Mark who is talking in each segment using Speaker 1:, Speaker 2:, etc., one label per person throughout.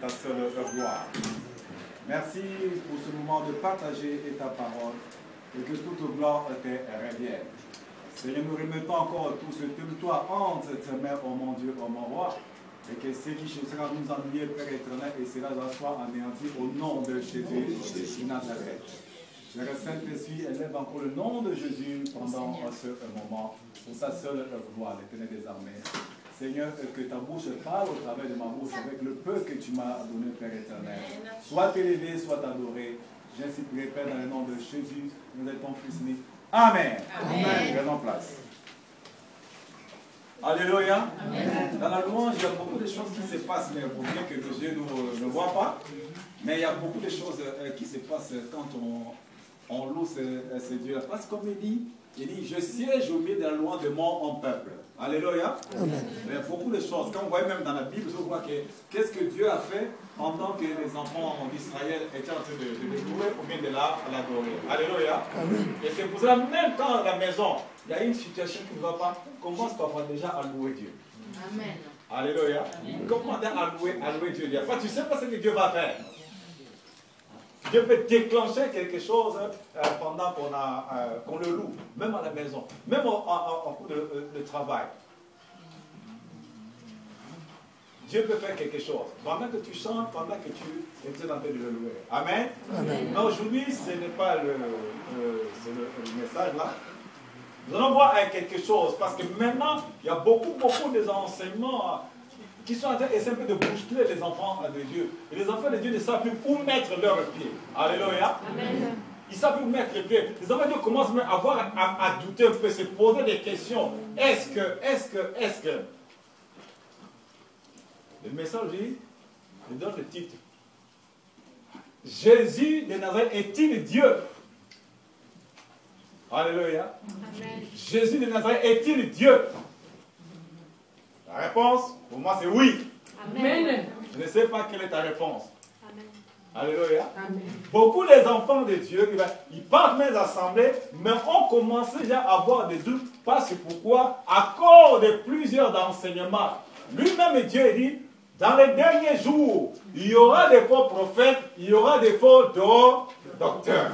Speaker 1: ta seule gloire. Merci pour ce moment de partager ta parole et que toute gloire te revienne. Seigneur, nous remettons encore tout ce territoire entre tes mains, oh mon Dieu, oh mon roi, et que ce qui sera nous ennuyer, Père éternel, et cela soit anéanti au nom de Jésus de Nazareth. Seigneur Saint-Esprit, élève encore le nom de Jésus pendant ce moment, pour sa seule gloire, l'Éternel des armées. Seigneur, que ta bouche parle au travers de ma bouche avec le peu que tu m'as donné, Père éternel. Sois élevé, sois adoré. J'ainsi prie, Père, dans le nom de Jésus, nous êtes ton Fils unique. Amen. Amen. Prenons place. Alléluia. Amen. Dans la louange, il y a beaucoup de choses qui se passent, mais pour bien que nos yeux ne voient pas. Mais il y a beaucoup de choses qui se passent quand on loue ce Dieu. Parce que comme il dit, je siège au milieu de la louange de mon peuple. Alléluia. Amen. Il y a beaucoup de choses. Quand on voit même dans la Bible, je vois qu'est-ce que Dieu a fait pendant que les enfants d'Israël étaient en train de le louer ou bien de l'adorer. Alléluia. Amen. Et c'est pour cela, même quand à la maison, il y a une situation qui ne va pas, commence parfois déjà à louer Dieu. Amen. Alléluia. Commence à louer Dieu. Tu ne sais pas ce que Dieu va faire. Dieu peut déclencher quelque chose pendant qu'on le loue, même à la maison, même en cours de travail. Dieu peut faire quelque chose. Pendant que tu chantes, pendant que tu es en train de le louer. Amen. Amen. Mais aujourd'hui, ce n'est pas le message là. Nous allons voir quelque chose, parce que maintenant, il y a beaucoup des enseignements qui sont en train d'essayer un peu de bousculer les enfants de Dieu. Et les enfants de Dieu ne savent plus où mettre leurs pieds. Alléluia. Amen. Ils ne savent plus où mettre les pieds. Les enfants de Dieu commencent même à douter un peu, se poser des questions. Est-ce que le message dit, je donne le titre. Jésus de Nazareth est-il Dieu? Alléluia. Amen. Jésus de Nazareth est-il Dieu? La réponse, pour moi, c'est oui. Amen. Je ne sais pas quelle est ta réponse. Amen. Alléluia. Amen. Beaucoup des enfants de Dieu, ils partent dans les assemblées, mais on commence déjà à avoir des doutes. Parce que pourquoi? À cause de plusieurs enseignements. Lui-même, Dieu dit, dans les derniers jours, il y aura des faux prophètes, il y aura des faux docteurs.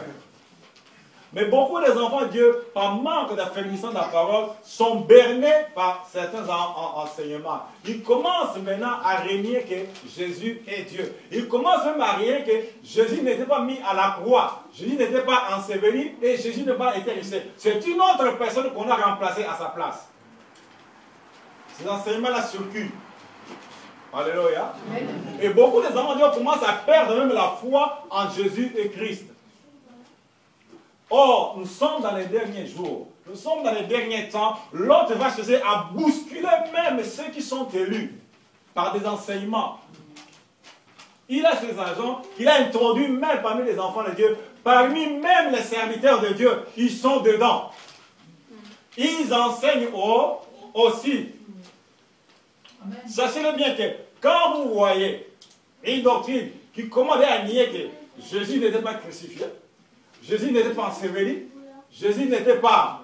Speaker 1: Mais beaucoup des enfants de Dieu, par manque d'affermissement de la parole, sont bernés par certains enseignements. Ils commencent maintenant à régner que Jésus est Dieu. Ils commencent même à régner que Jésus n'était pas mis à la croix. Jésus n'était pas enseveli et Jésus n'a pas été ressuscité. C'est une autre personne qu'on a remplacée à sa place. Ces enseignements-là circulent. Alléluia. Et beaucoup des enfants de Dieu commencent à perdre même la foi en Jésus et Christ. Or, nous sommes dans les derniers jours, nous sommes dans les derniers temps, l'autre va chercher à bousculer même ceux qui sont élus par des enseignements. Il a ces agents qu'il a introduits même parmi les enfants de Dieu, parmi même les serviteurs de Dieu, ils sont dedans. Ils enseignent aussi. Sachez-le bien que quand vous voyez une doctrine qui commandait à nier que Jésus n'était pas crucifié, Jésus n'était pas enseveli, Jésus n'était pas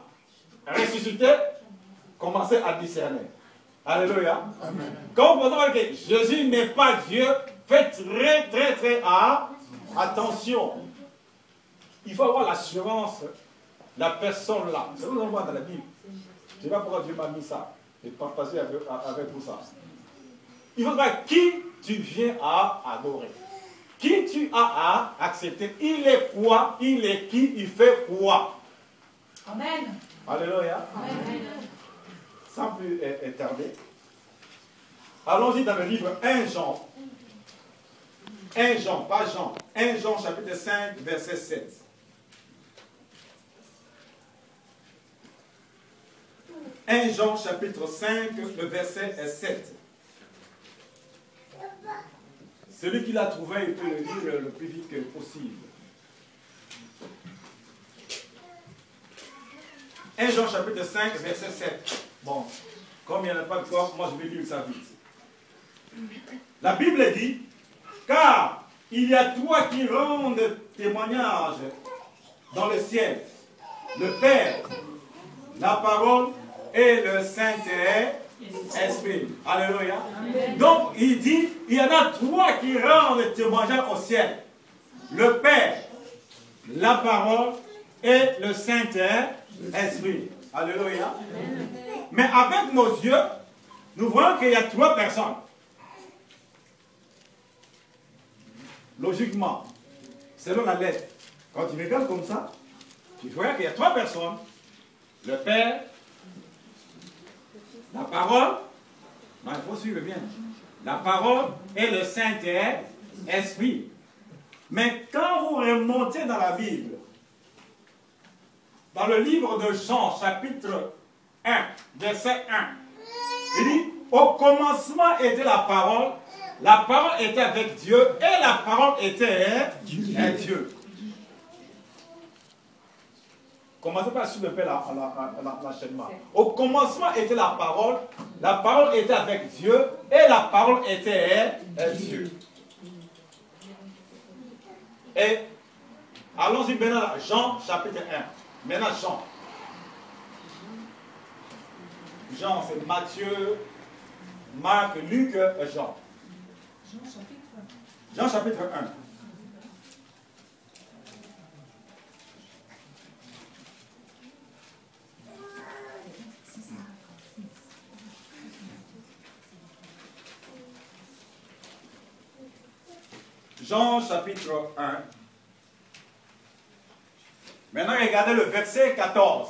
Speaker 1: ressuscité, commencez à discerner. Alléluia. Amen. Quand vous pensez que Jésus n'est pas Dieu, faites très attention. Il faut avoir l'assurance, la personne là. C'est ce que nous voit dans la Bible. Je ne sais pas pourquoi Dieu m'a mis ça, et partager avec vous ça. Il faut savoir qui tu viens à adorer. Qui tu as à accepter, il est quoi, il est qui, il fait quoi. Amen. Alléluia. Amen. Sans plus tarder, allons-y dans le livre 1 Jean. 1 Jean, pas Jean. 1 Jean chapitre 5, verset 7. 1 Jean chapitre 5, le verset 7. Celui qui l'a trouvé, il peut le lire le plus vite que possible. 1 Jean chapitre 5, verset 7. Bon, comme il n'y en a pas de quoi, moi je vais lire ça vite. La Bible dit, car il y a trois qui rendent témoignage dans le ciel, le Père, la parole et le Saint-Esprit. esprit. Alléluia. Donc, il dit, il y en a trois qui rendent témoignage au ciel. Le Père, la parole et le Saint-Esprit. Alléluia. Mais avec nos yeux, nous voyons qu'il y a trois personnes. Logiquement, selon la lettre, quand tu regardes comme ça, tu vois qu'il y a trois personnes. Le Père, la parole, non, il faut suivre bien. La parole et le Saint-Esprit. Mais quand vous remontez dans la Bible, dans le livre de Jean, chapitre 1, verset 1, il dit, au commencement était la parole était avec Dieu, et la parole était Dieu. Commencez par suivre un peu l'enchaînement. Au commencement était la parole était avec Dieu, et la parole était Dieu. Et allons-y maintenant à Jean chapitre 1. Maintenant Jean. Jean, c'est Matthieu, Marc, Luc, Jean. Jean chapitre 1. Jean chapitre 1. Maintenant, regardez le verset 14.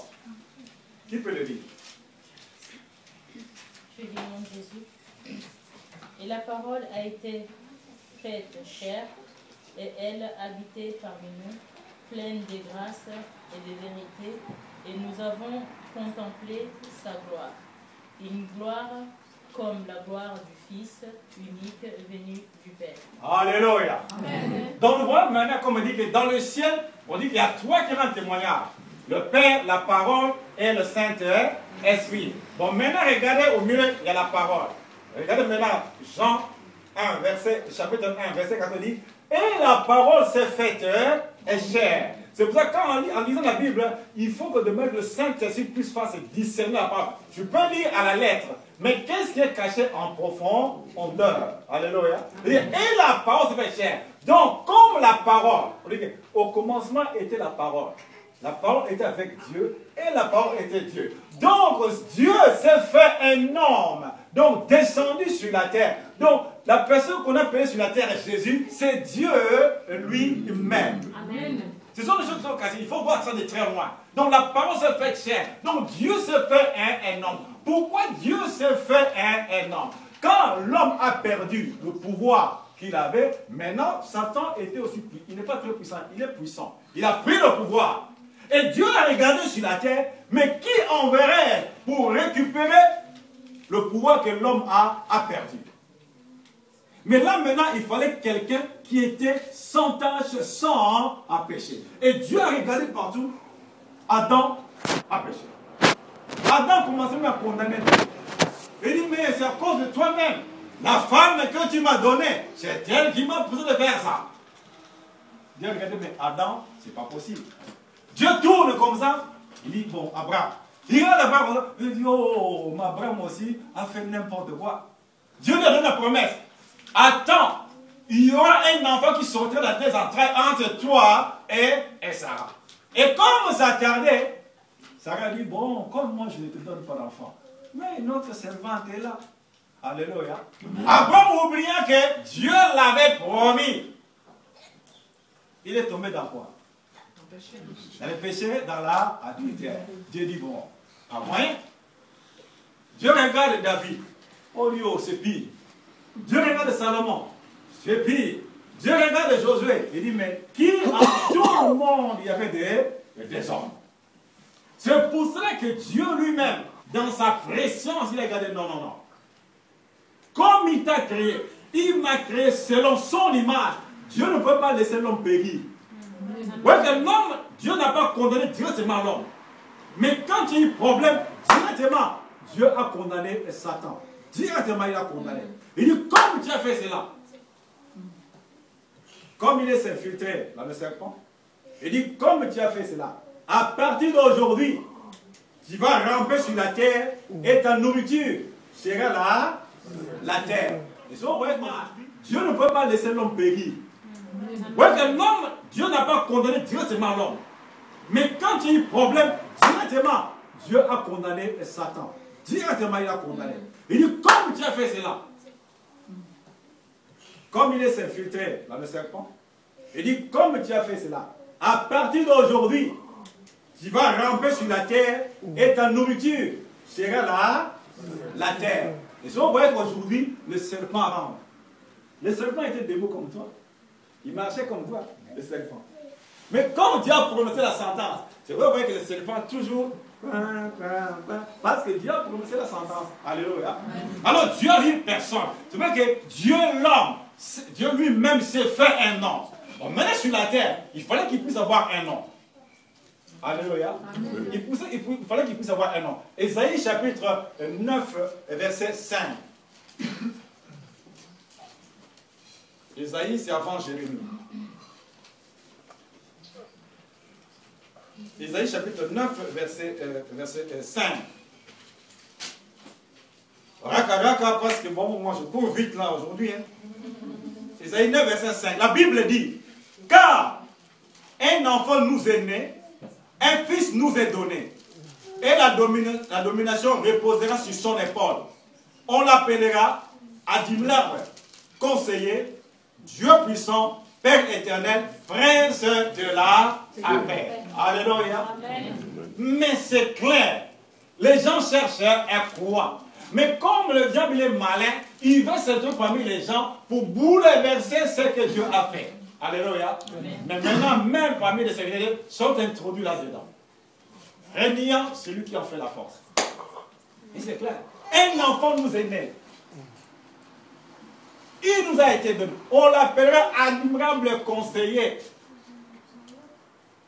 Speaker 1: Qui peut le lire?
Speaker 2: Je lis au nom de Jésus. Et la parole a été faite chair, et elle habitait parmi nous, pleine de grâce et de vérité, et nous avons contemplé sa gloire. Une gloire comme la gloire du Fils unique venu du Père.
Speaker 1: Alléluia. Amen. Donc, nous voyons maintenant, comme on dit que dans le ciel, on dit qu'il y a trois qui rendent témoignage. Le Père, la parole et le Saint-Esprit. Bon, maintenant, regardez au milieu, il y a la parole. Regardez maintenant Jean 1, chapitre 1, verset 14 dit, et la parole s'est faite chair. C'est pour ça que en lisant la Bible, il faut que demain le Saint-Esprit puisse faire se discerner la parole. Tu peux lire à la lettre, mais qu'est-ce qui est caché en profondeur? Alléluia. Et la parole s'est faite chair. Donc, comme la parole, au commencement était la parole. La parole était avec Dieu et la parole était Dieu. Donc, Dieu s'est fait un homme, donc descendu sur la terre. Donc, la personne qu'on a payée sur la terre, Jésus, c'est Dieu lui-même. Amen. Ce sont des choses qui sont cassées. Il faut voir ça de très loin. Donc, la parole s'est faite chair. Donc, Dieu s'est fait un homme. Pourquoi Dieu s'est fait un homme? Quand l'homme a perdu le pouvoir qu'il avait, maintenant, Satan était aussi puissant. Il n'est pas très puissant, il est puissant. Il a pris le pouvoir. Et Dieu a regardé sur la terre, mais qui enverrait pour récupérer le pouvoir que l'homme a perdu? Mais là, maintenant, il fallait quelqu'un qui était sans tache, sans péché. Et Dieu a regardé partout. Adam a péché. Adam commençait à condamner Dieu. Il dit, mais c'est à cause de toi-même. La femme que tu m'as donnée, c'est elle qui m'a poussé de faire ça. Dieu a regardé, mais Adam, c'est pas possible. Dieu tourne comme ça. Il dit, bon, Abraham. Il regarde Abraham, il dit, oh, mais Abraham aussi a fait n'importe quoi. Dieu lui a donné la promesse. Attends, il y aura un enfant qui sortira de la terre entre toi et Sarah. Et comme ça tardait, Sarah dit, bon, comme moi je ne te donne pas d'enfant, mais notre servante est là. Alléluia. Abraham oubliant que Dieu l'avait promis. Il est tombé dans quoi? Dans le péché, dans la adultère. Dieu dit, bon, pas moyen. Dieu regarde David. Oh, c'est pire. Dieu regarde Salomon. C'est pire. Dieu regarde Josué. Il dit, mais qui en tout le monde il y avait des hommes? C'est pour cela que Dieu lui-même, dans sa présence, il a regardé, non, non, non. Comme il t'a créé, il m'a créé selon son image. Dieu ne peut pas laisser l'homme périr. Ouais, que l'homme, Dieu n'a pas condamné directement l'homme. Mais quand il y a eu problème, directement, Dieu a condamné Satan. Directement, il a condamné. Il dit, comme tu as fait cela, comme il est s'infiltré dans le serpent, il dit, comme tu as fait cela, à partir d'aujourd'hui, tu vas ramper sur la terre et ta nourriture sera la terre. Et ça, Dieu ne peut pas laisser l'homme périr. Ouais, que l'homme, Dieu n'a pas condamné directement l'homme. Mais quand il y a eu problème, directement, Dieu a condamné Satan. Directement, il a condamné. Il dit, comme tu as fait cela, comme il est s'infiltré dans le serpent, il dit, comme tu as fait cela, à partir d'aujourd'hui, tu vas ramper sur la terre et ta nourriture sera la terre. Et si on voyait qu'aujourd'hui, le serpent rampe. Le serpent était debout comme toi. Il marchait comme toi, le serpent. Mais quand Dieu a prononcé la sentence, c'est vrai, vous voyez que le serpent toujours... Parce que Dieu a prononcé la sentence. Alléluia. Alors Dieu a vu personne. C'est vrai que Dieu, l'homme, Dieu lui-même s'est fait un nom. On menait sur la terre, il fallait qu'il puisse avoir un nom. Alléluia. Il fallait qu'il puisse avoir un nom. Ésaïe chapitre 9, verset 5. Ésaïe, c'est avant Jérémie. Ésaïe chapitre 9, verset 5. Raka, parce que bon, moi je cours vite là aujourd'hui. Hein. Ésaïe 9, verset 5. La Bible dit, car un enfant nous est né, un fils nous est donné, et la domination reposera sur son épaule. On l'appellera Adimlar, conseiller, Dieu puissant, Père éternel, prince de la paix. Alléluia. Mais c'est clair, les gens cherchent à croire. Mais comme le diable il est malin, il veut se trouver parmi les gens pour bouleverser ce que Dieu a fait. Alléluia. Mais maintenant, même parmi les serviteurs, sont introduits là-dedans. Régnant celui qui en fait la force. Et c'est clair. Un enfant nous est né. Il nous a été donné. On l'appellera admirable conseiller.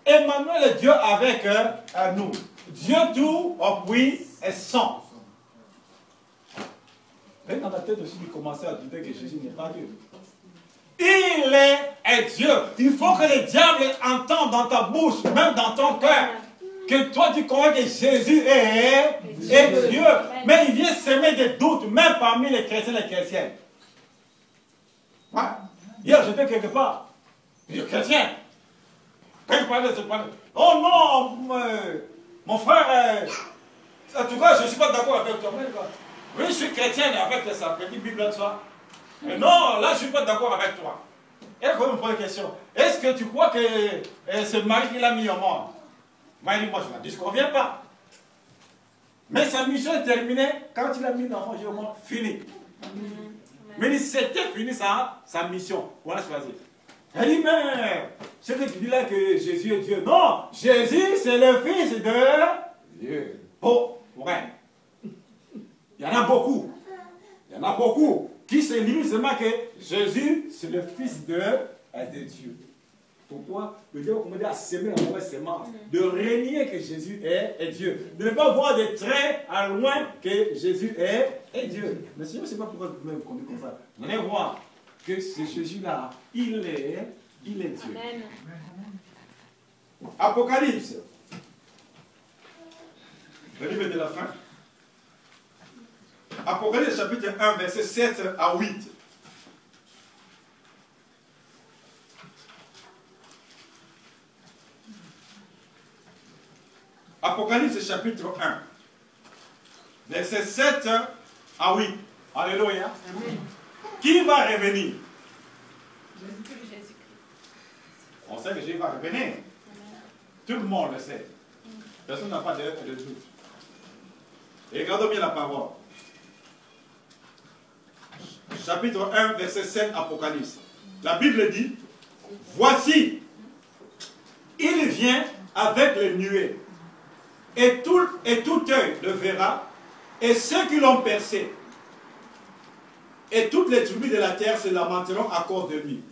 Speaker 1: Emmanuel, Dieu avec nous. Dieu tout, oui, et sans. Mais dans la tête aussi, il commençait à douter que Jésus n'est pas Dieu. Il est Dieu. Il faut que le diable entende dans ta bouche, même dans ton cœur, que toi tu crois que Jésus est Dieu. Mais il vient semer des doutes, même parmi les chrétiens et les chrétiennes. Ouais. Hier, j'étais quelque part. Je suis chrétien. Quand je parlais de ce problème, oh non, mon frère, en tout cas, je ne suis pas d'accord avec toi. Oui, je suis chrétien avec sa petite Bible de soi. Mais non, là, je ne suis pas d'accord avec toi. Et quand on me pose la question, est-ce que tu crois que ce mari qu'il a mis au monde? Moi, il dit, moi, je ne disconviens pas. Mais sa mission est terminée quand il a mis l'enfant au monde, fini. Mais c'était fini sa mission. Voilà, choisi. Elle dit, mais ce que tu dis là que Jésus est Dieu. Non, Jésus, c'est le Fils de Dieu. Oh, ouais. Il y en a beaucoup. Il y en a beaucoup qui se limitent seulement que Jésus, c'est le Fils de Dieu. Pourquoi le diable commande à semer la mauvaise semence, de régner que Jésus est Dieu, de ne pas voir de très à loin que Jésus est Dieu. Mais sinon, je ne sais pas pourquoi vous me conduisez comme ça. Vous allez voir que ce Jésus-là, il est Dieu. Amen. Apocalypse. Le livre de la fin. Apocalypse chapitre 1, verset 7 à 8. Apocalypse chapitre 1, verset 7 à 8. Alléluia. Amen. Qui va revenir? Jésus-Christ. On sait que Jésus va revenir. Amen. Tout le monde le sait. Personne n'a pas de doute. Et regardons bien la parole. Chapitre 1, verset 7, Apocalypse. La Bible dit, voici, il vient avec les nuées, et tout œil le verra, et ceux qui l'ont percé, et toutes les tribus de la terre se lamenteront à cause de lui.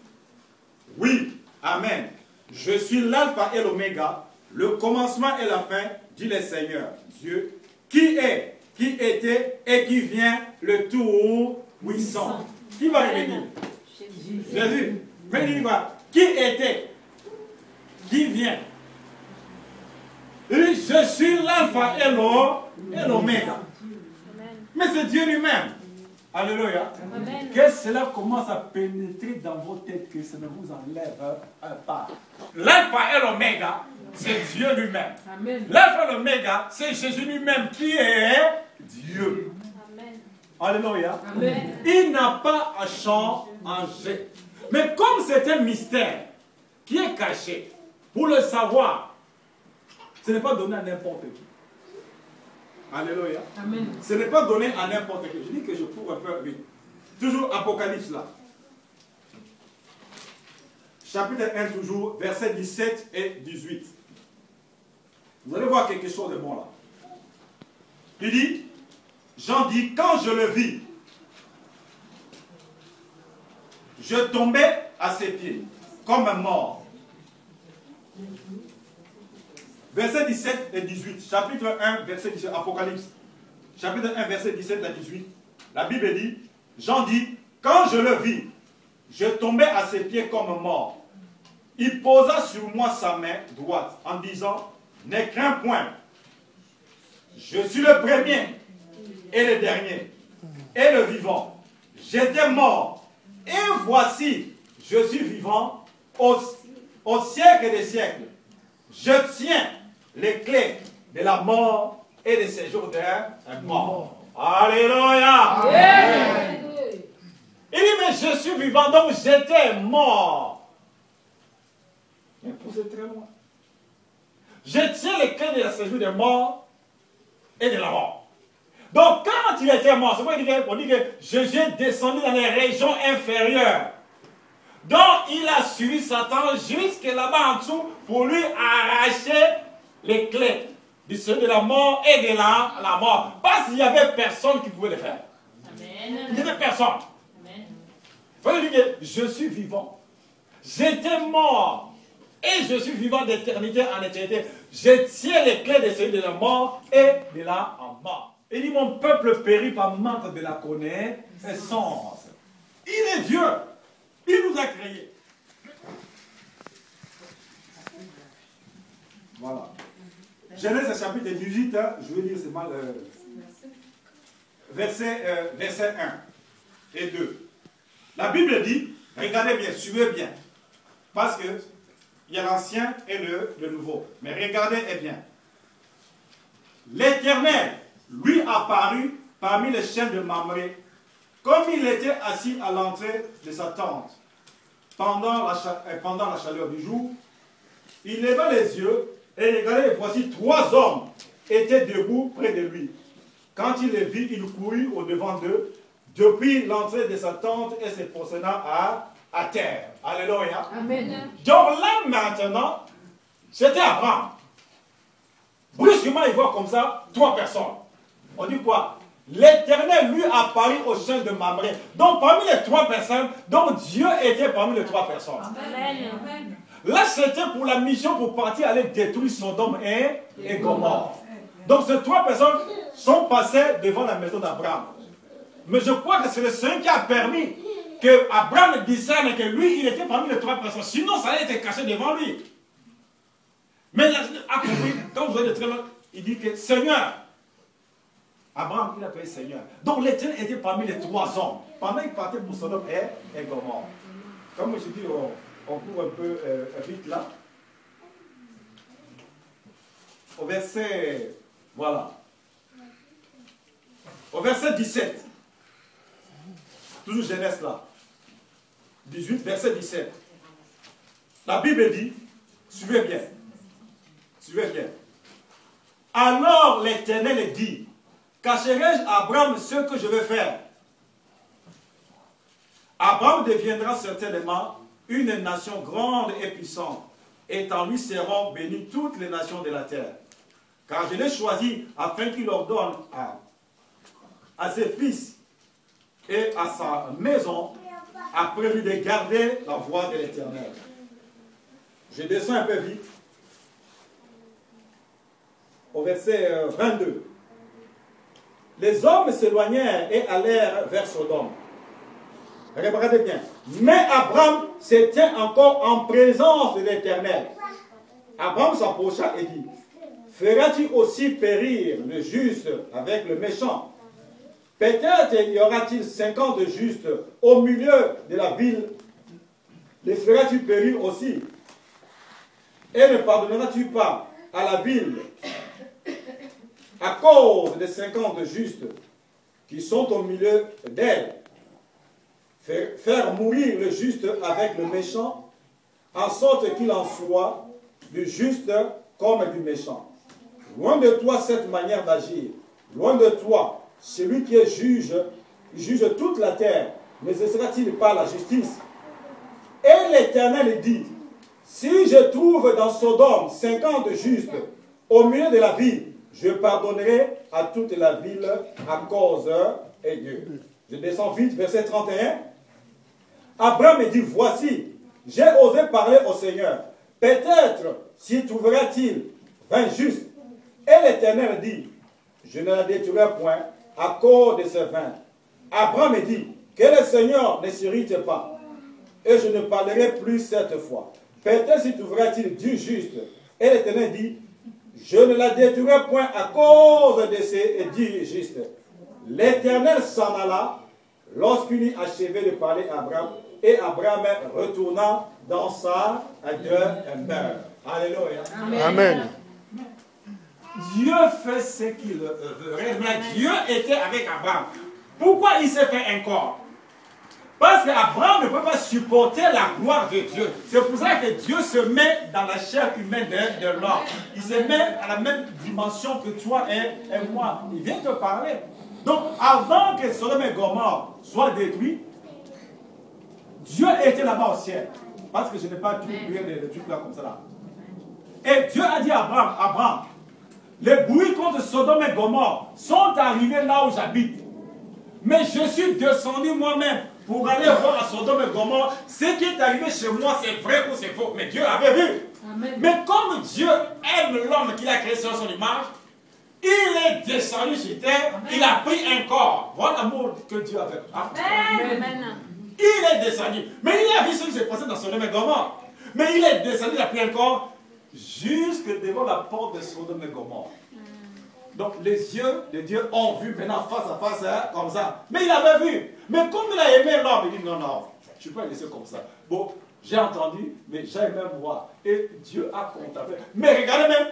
Speaker 1: Oui, amen. Je suis l'alpha et l'oméga, le commencement et la fin, dit le Seigneur, Dieu, qui est, qui était et qui vient, le tout-puissant. Qui va revenir? Jésus. Mais il va. Qui était? Qui vient? Je suis l'alpha et l'oméga. Mais c'est Dieu lui-même. Alléluia. Amen. Que cela commence à pénétrer dans vos têtes, que ça ne vous enlève pas. L'alpha et l'oméga, c'est Dieu lui-même. L'alpha et l'oméga, c'est Jésus lui-même qui est Dieu. Amen. Alléluia. Amen. Il n'a pas à changer. Mais comme c'est un mystère qui est caché, pour le savoir, ce n'est pas donné à n'importe qui. Alléluia. Amen. Ce n'est pas donné à n'importe qui. Je dis que je cours un peu vite. Toujours Apocalypse là. Chapitre 1 toujours, versets 17 et 18. Vous allez voir quelque chose de bon là. Il dit, Jean dit, quand je le vis, je tombais à ses pieds, comme un mort. Versets 17 et 18, chapitre 1, verset 17, Apocalypse, chapitre 1, verset 17 à 18, la Bible dit, Jean dit, quand je le vis, je tombais à ses pieds comme mort. Il posa sur moi sa main droite en disant, n'aie craint point, je suis le premier et le dernier et le vivant. J'étais mort et voici, je suis vivant au siècle des siècles. Je tiens les clés de la mort et des séjours d'un mort. Alléluia. Amen. Il dit, mais je suis vivant, donc j'étais mort. Mais poussez très loin. Je tiens les clés de la séjour des morts et de la mort. Donc quand il était mort, c'est pourquoi on dit que Jésus est descendu dans les régions inférieures. Donc il a suivi Satan jusque là-bas en dessous pour lui arracher les clés du séjour de la mort et de la mort. Parce qu'il n'y avait personne qui pouvait le faire. Amen. Il n'y avait personne. Amen. Il faut dire que je suis vivant. J'étais mort. Et je suis vivant d'éternité en éternité. Je tiens les clés de celui de la mort et de la mort. Il dit, mon peuple périt par manque de la connaissance. Il est Dieu. Il nous a créés. Voilà. Genèse chapitre 18, hein, je veux dire, c'est mal. Verset 1 et 2. La Bible dit, regardez bien, suivez bien. Parce que il y a l'ancien et le nouveau. Mais regardez bien. L'Éternel lui apparut parmi les chênes de Mamré, comme il était assis à l'entrée de sa tente. Pendant la chaleur du jour, il leva les yeux et regardez, voici 3 hommes étaient debout près de lui. Quand il les vit, il courut au-devant d'eux, depuis l'entrée de sa tente et se prosternant à terre. Alléluia. Amen. Donc là maintenant, c'était Abraham. Brusquement, il voit comme ça 3 personnes. On dit quoi? L'Éternel lui apparut au chêne de Mamré. Donc parmi les 3 personnes, donc Dieu était parmi les 3 personnes. Amen. Là, c'était pour la mission pour partir aller détruire Sodome et Gomorrhe. Donc ces 3 personnes sont passées devant la maison d'Abraham. Mais je crois que c'est le Seigneur qui a permis que Abraham discerne que lui, il était parmi les 3 personnes. Sinon, ça allait être caché devant lui. Mais il a compris, quand vous allez de très loin, il dit que Seigneur, Abraham, il a appelé Seigneur. Donc l'Éternel était parmi les 3 hommes. Pendant qu'il partait pour Sodome et Gomorrhe. Comme je dis, on court un peu vite là. Au verset, voilà. Au verset 17. Toujours Genèse là. 18, verset 17. La Bible dit, suivez bien. Suivez bien. Alors l'Éternel dit, cacherai-je à Abraham ce que je veux faire? Abraham deviendra certainement une nation grande et puissante, et en lui seront bénies toutes les nations de la terre. Car je l'ai choisi afin qu'il ordonne à ses fils et à sa maison, après lui, de garder la voie de l'Éternel. Je descends un peu vite. Au verset 22. Les hommes s'éloignèrent et allèrent vers Sodome. Regardez bien. Mais Abraham se tient encore en présence de l'Éternel. Abraham s'approcha et dit, feras-tu aussi périr le juste avec le méchant? peut-être y aura-t-il 50 justes au milieu de la ville. Les feras-tu périr aussi? Et ne pardonneras-tu pas à la ville à cause des 50 justes qui sont au milieu d'elle? Faire mourir le juste avec le méchant, en sorte qu'il en soit du juste comme du méchant. Loin de toi cette manière d'agir. Loin de toi, celui qui est juge toute la terre. Ne cessera-t-il pas la justice? Et l'Éternel dit, si je trouve dans Sodome 50 justes au milieu de la ville, je pardonnerai à toute la ville à cause de Dieu. Je descends vite, verset 31. Abraham me dit, voici, j'ai osé parler au Seigneur. Peut-être s'y trouvera-t-il 20 justes. Et l'Éternel dit, je ne la détruirai point à cause de ces 20. Abraham me dit, que le Seigneur ne s'irrite pas. Et je ne parlerai plus cette fois. Peut-être s'y trouvera-t-il 10 justes. Et l'Éternel dit, je ne la détruirai point à cause de ces 10 justes. L'Éternel s'en alla lorsqu'il eut achevé de parler à Abraham. Et Abraham retourna dans sa demeure. Alléluia.
Speaker 3: Amen.
Speaker 1: Dieu fait ce qu'il veut. Dieu était avec Abraham. Pourquoi il s'est fait un corps? Parce qu'Abraham ne peut pas supporter la gloire de Dieu. C'est pour ça que Dieu se met dans la chair humaine de l'homme. Il se met à la même dimension que toi et moi. Il vient te parler. Donc, avant que Sodome et Gomorrhe soient détruits, Dieu était là-bas au ciel. Parce que je n'ai pas tout oublié les trucs là comme ça. Là. Et Dieu a dit à Abraham, Abraham, les bruits contre Sodome et Gomorrhe sont arrivés là où j'habite. Mais je suis descendu moi-même pour aller voir à Sodome et Gomorrhe. Ce qui est arrivé chez moi, c'est vrai ou c'est faux. Mais Dieu avait vu. Amen. Mais comme Dieu aime l'homme qu'il a créé sur son image, il est descendu sur terre, amen. Il a pris un corps. Voilà l'amour que Dieu avait. Amen. Amen. Il est descendu. Mais il a vu ce qui s'est passé dans Sodome et Gomorrhe. Mais il est descendu, il a pris un corps jusque devant la porte de Sodome et Gomorrhe. Donc les yeux de Dieu ont vu maintenant face à face, hein, comme ça. Mais il avait vu. Mais comme il a aimé l'homme, il dit non, non, je ne peux pas laisser comme ça. Bon, j'ai entendu, mais j'ai même voir. Et Dieu a contemplé. Mais regardez même,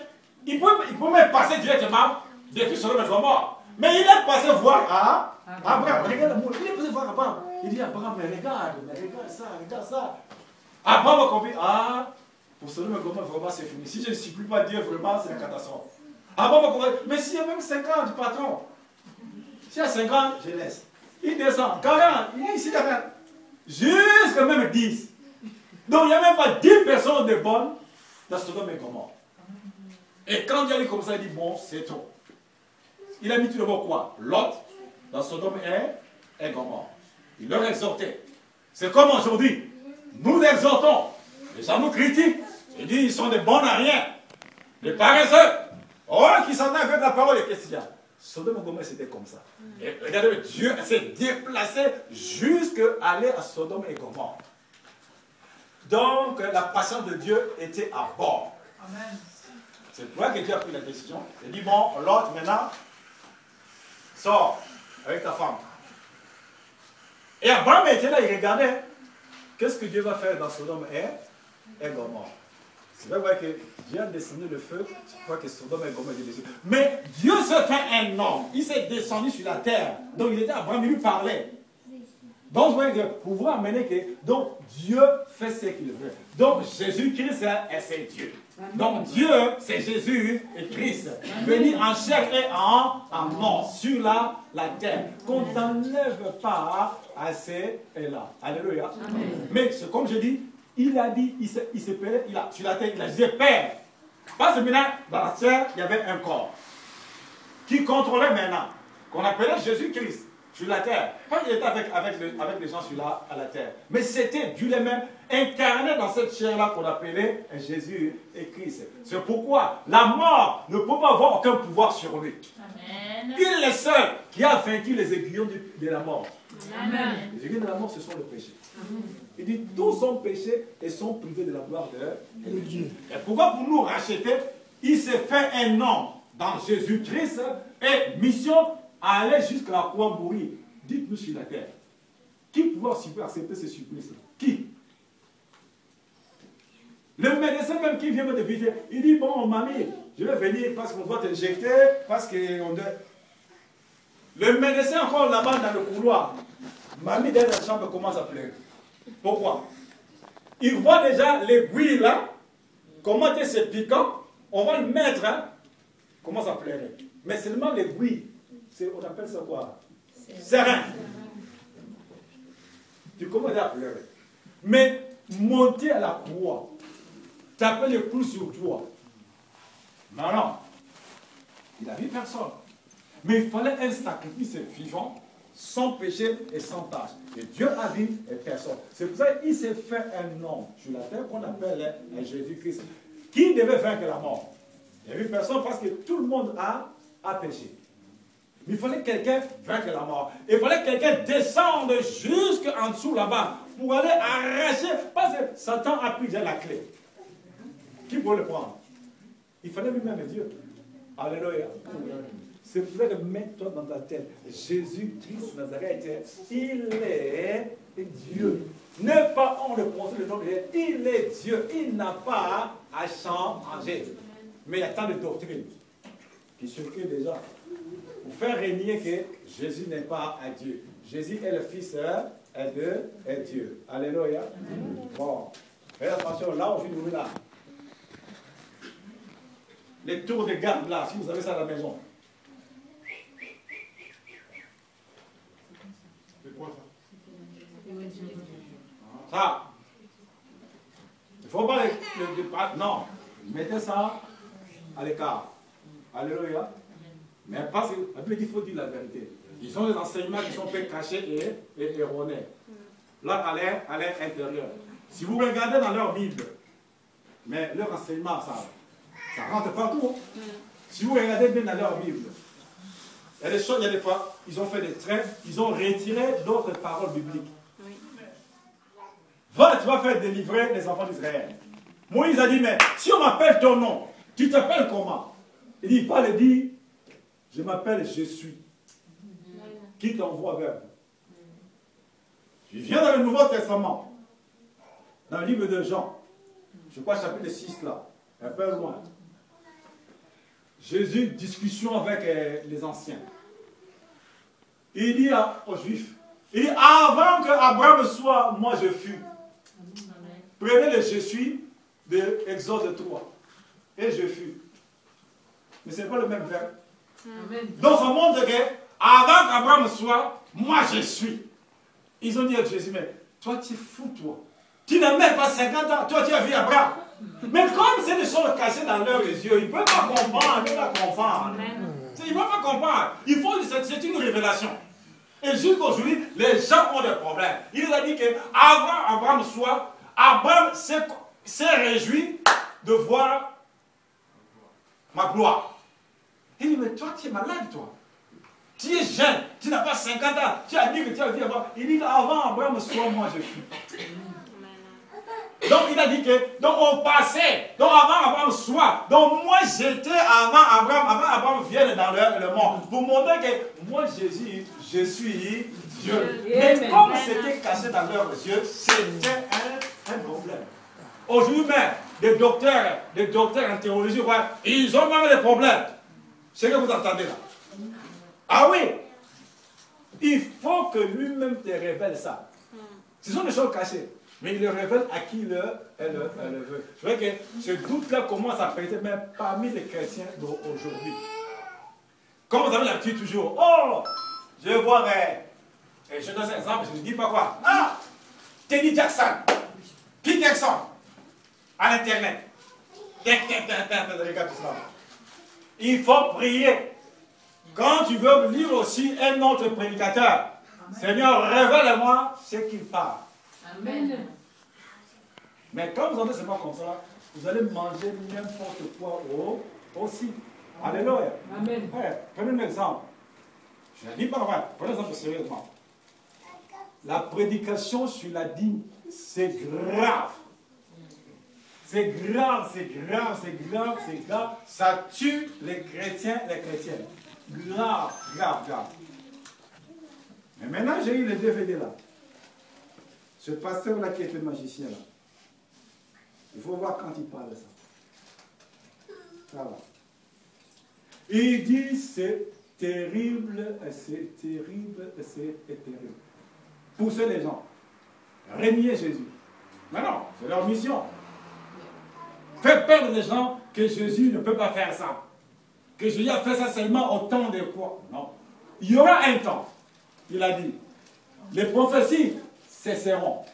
Speaker 1: il peut même passer directement depuis Sodome et Gomorrhe. Mais il est passé voir Abraham. Regarde l'amour. Il est passé voir Abraham. Il dit Abraham, mais regarde ça, regarde ça. Abraham a compris, pour Sodome et Gomorrhe, vraiment c'est fini. Si je ne supplie pas Dieu, vraiment c'est une catastrophe. Abraham a compris, mais s'il y a même 50 patrons, s'il y a 50, je laisse. Il descend, 40, il est ici 40. Jusqu'à même 10. Donc il n'y a même pas 10 personnes de bonnes dans Sodome et Gomorrhe. Et quand il a dit comme ça, il dit bon, c'est trop. Il a mis tout le mot quoi? Lot, dans Sodome et Gomorrhe. Il leur exhortait. C'est comme aujourd'hui. Nous exhortons. Les gens nous critiquent. Ils disent ils sont des bons à rien. Des paresseux. Oh, qui s'en a fait de la parole et qu'est-ce qu'il y a? Sodome et Gomorrhe, c'était comme ça. Et regardez, Dieu s'est déplacé jusqu'à aller à Sodome et Gomorrhe. Donc, la patience de Dieu était à bord. Amen. C'est pour ça que Dieu a pris la décision. Il dit, bon, l'autre maintenant, sors avec ta femme. Et Abraham était là, il regardait. Qu'est-ce que Dieu va faire dans Sodome et Gomorrhe? C'est vrai que Dieu a descendu le feu, je crois que Sodome et Gomorrhe étaient dessus. Mais Dieu se fait un homme, il s'est descendu sur la terre. Donc il était Abraham, il lui parlait. Donc pour vous amener que donc, Dieu fait ce qu'il veut. Donc Jésus-Christ, c'est Dieu. Donc Dieu, c'est Jésus et Christ, venu en chair et en mort sur la terre. Qu'on t'enlève pas à ces là. Alléluia. Amen. Mais comme je dis, il a dit, il s'est payé, sur la terre, il a dit Père. Parce que maintenant, dans la terre, il y avait un corps qui contrôlait maintenant, qu'on appelait Jésus-Christ. Sur la terre. Quand il était avec les gens à la terre. Mais c'était Dieu lui-même incarné dans cette chair-là qu'on appelait Jésus et Christ. C'est pourquoi la mort ne peut pas avoir aucun pouvoir sur lui. Amen. Il est le seul qui a vaincu les aiguillons de la mort. Amen. Les aiguillons de la mort, ce sont le péché. Amen. Il dit, tous sont péchés et sont privés de la gloire de Dieu. Et pourquoi pour nous racheter, il s'est fait un nom dans Jésus-Christ et mission aller jusqu'à la croix mourir. Dites-nous sur la terre. Qui pouvait accepter ce supplice? Qui? Le médecin même qui vient me visiter, il dit, bon, mamie, je vais venir parce qu'on doit t'injecter, parce qu'on doit... Le médecin encore là-bas dans le couloir, mamie dans la chambre commence à pleurer. Pourquoi? Il voit déjà l'aiguille là, comment c'est piquant, on va le mettre, hein, commence à pleurer. Mais seulement l'aiguille, on appelle ça quoi? Serin. Tu commences à pleurer. Mais monter à la croix, taper les clous sur toi. Non, il n'a vu personne. Mais il fallait un sacrifice vivant, sans péché et sans tâche. Et Dieu a vu et personne. C'est pour ça qu'il s'est fait un nom sur la terre qu'on appelle Jésus-Christ. Qui devait vaincre la mort? Il n'y a vu personne parce que tout le monde a péché. Mais il fallait quelqu'un vaincre la mort. Il fallait quelqu'un descendre jusqu'en dessous là-bas pour aller arracher. Parce que Satan a pris déjà la clé. Qui peut le prendre? Il fallait lui-même Dieu. Alléluia. C'est pour ça que mets-toi dans ta tête. Jésus-Christ Nazareth, il est Dieu. Ne pas on le prononce le nom de Dieu. Il est Dieu. Il n'a pas à changer. Mais il y a tant de doctrines qui circulent déjà pour faire régner que Jésus n'est pas un Dieu. Jésus est le Fils de Dieu. Alléluia. Bon. Faites attention, là où je suis là. Les tours de garde là, si vous avez ça à la maison. C'est quoi ça? Ça. Il ne faut pas non. Mettez ça à l'écart. Alléluia. Mais parce qu'il faut dire la vérité. Ils ont des enseignements qui sont faits cachés et erronés. Là, à l'air intérieur. Si vous regardez dans leur Bible, mais leur enseignement, ça rentre partout. Si vous regardez bien dans leur Bible, il y a des choses, il y a des fois, ils ont fait des traits, ils ont retiré d'autres paroles bibliques. Va, tu vas faire délivrer les enfants d'Israël. Moïse a dit, mais si on m'appelle ton nom, tu t'appelles comment? Il dit, va le dire, je m'appelle Je suis. Qui t'envoie vers vous? Tu viens dans le Nouveau Testament, dans le livre de Jean, je crois chapitre 6 là, un peu loin. Jésus, discussion avec les anciens. Il dit aux Juifs, il dit, avant qu'Abraham soit, moi je fus. Prenez le je suis de Exode 3. Et je fus. Mais ce n'est pas le même verbe. Donc ça montre que, avant qu'Abraham soit, moi je suis. Ils ont dit à Jésus, mais toi tu es fou, toi. Tu n'as même pas 50 ans, toi tu as vu Abraham. Mais comme c'est des choses cachées dans leurs yeux, ils ne peuvent pas comprendre, ils ne peuvent pas comprendre. Ils ne peuvent pas comprendre. Il faut, c'est une révélation. Et jusqu'aujourd'hui, les gens ont des problèmes. Il a dit qu'avant Abraham soit, Abraham s'est réjoui de voir ma gloire. Il dit, mais toi, tu es malade, toi. Tu es jeune, tu n'as pas 50 ans, tu as dit que tu as vu Abraham. Il dit, avant Abraham soit, moi je suis. Donc il a dit que, donc on passait, donc avant Abraham soit, donc moi j'étais avant Abraham vienne dans le monde, pour montrer que moi Jésus, je suis Dieu. Mais comme c'était caché dans leurs yeux, c'était un problème. Aujourd'hui même, des docteurs en théologie, ils ont même des problèmes. C'est ce que vous entendez là. Ah oui, il faut que lui-même te révèle ça. Ce sont des choses cachées. Mais il le révèle à qui elle le veut. Je vois que ce doute-là commence à prêter même parmi les chrétiens d'aujourd'hui. Comme vous avez l'habitude toujours, oh, je vais voir, je donne un exemple, je ne dis pas quoi. Ah, Teddy Jackson, Pete Jackson, à l'internet. Il faut prier. Quand tu veux lire aussi un autre prédicateur, Seigneur, révèle-moi ce qu'il parle. Amen. Mais quand vous entendez seulement comme ça, vous allez manger n'importe quoi aussi. Alléluia. Amen. Prenez un exemple. Je ne dis pas vrai. Prenez un exemple sérieusement. La prédication sur la dîme, c'est grave. C'est grave, c'est grave, c'est grave, c'est grave. Ça tue les chrétiens, les chrétiennes. Grave, grave, grave. Mais maintenant, j'ai eu les DVD là. Ce pasteur-là qui est le magicien là. Il faut voir quand il parle de ça. Ça va. Il dit c'est terrible, c'est terrible, c'est terrible. Pousser les gens. Régner Jésus. Mais non, c'est leur mission. Faire perdre les gens que Jésus ne peut pas faire ça. Que Jésus a fait ça seulement au temps de quoi? Non. Il y aura un temps. Il a dit. Les prophéties cesseront.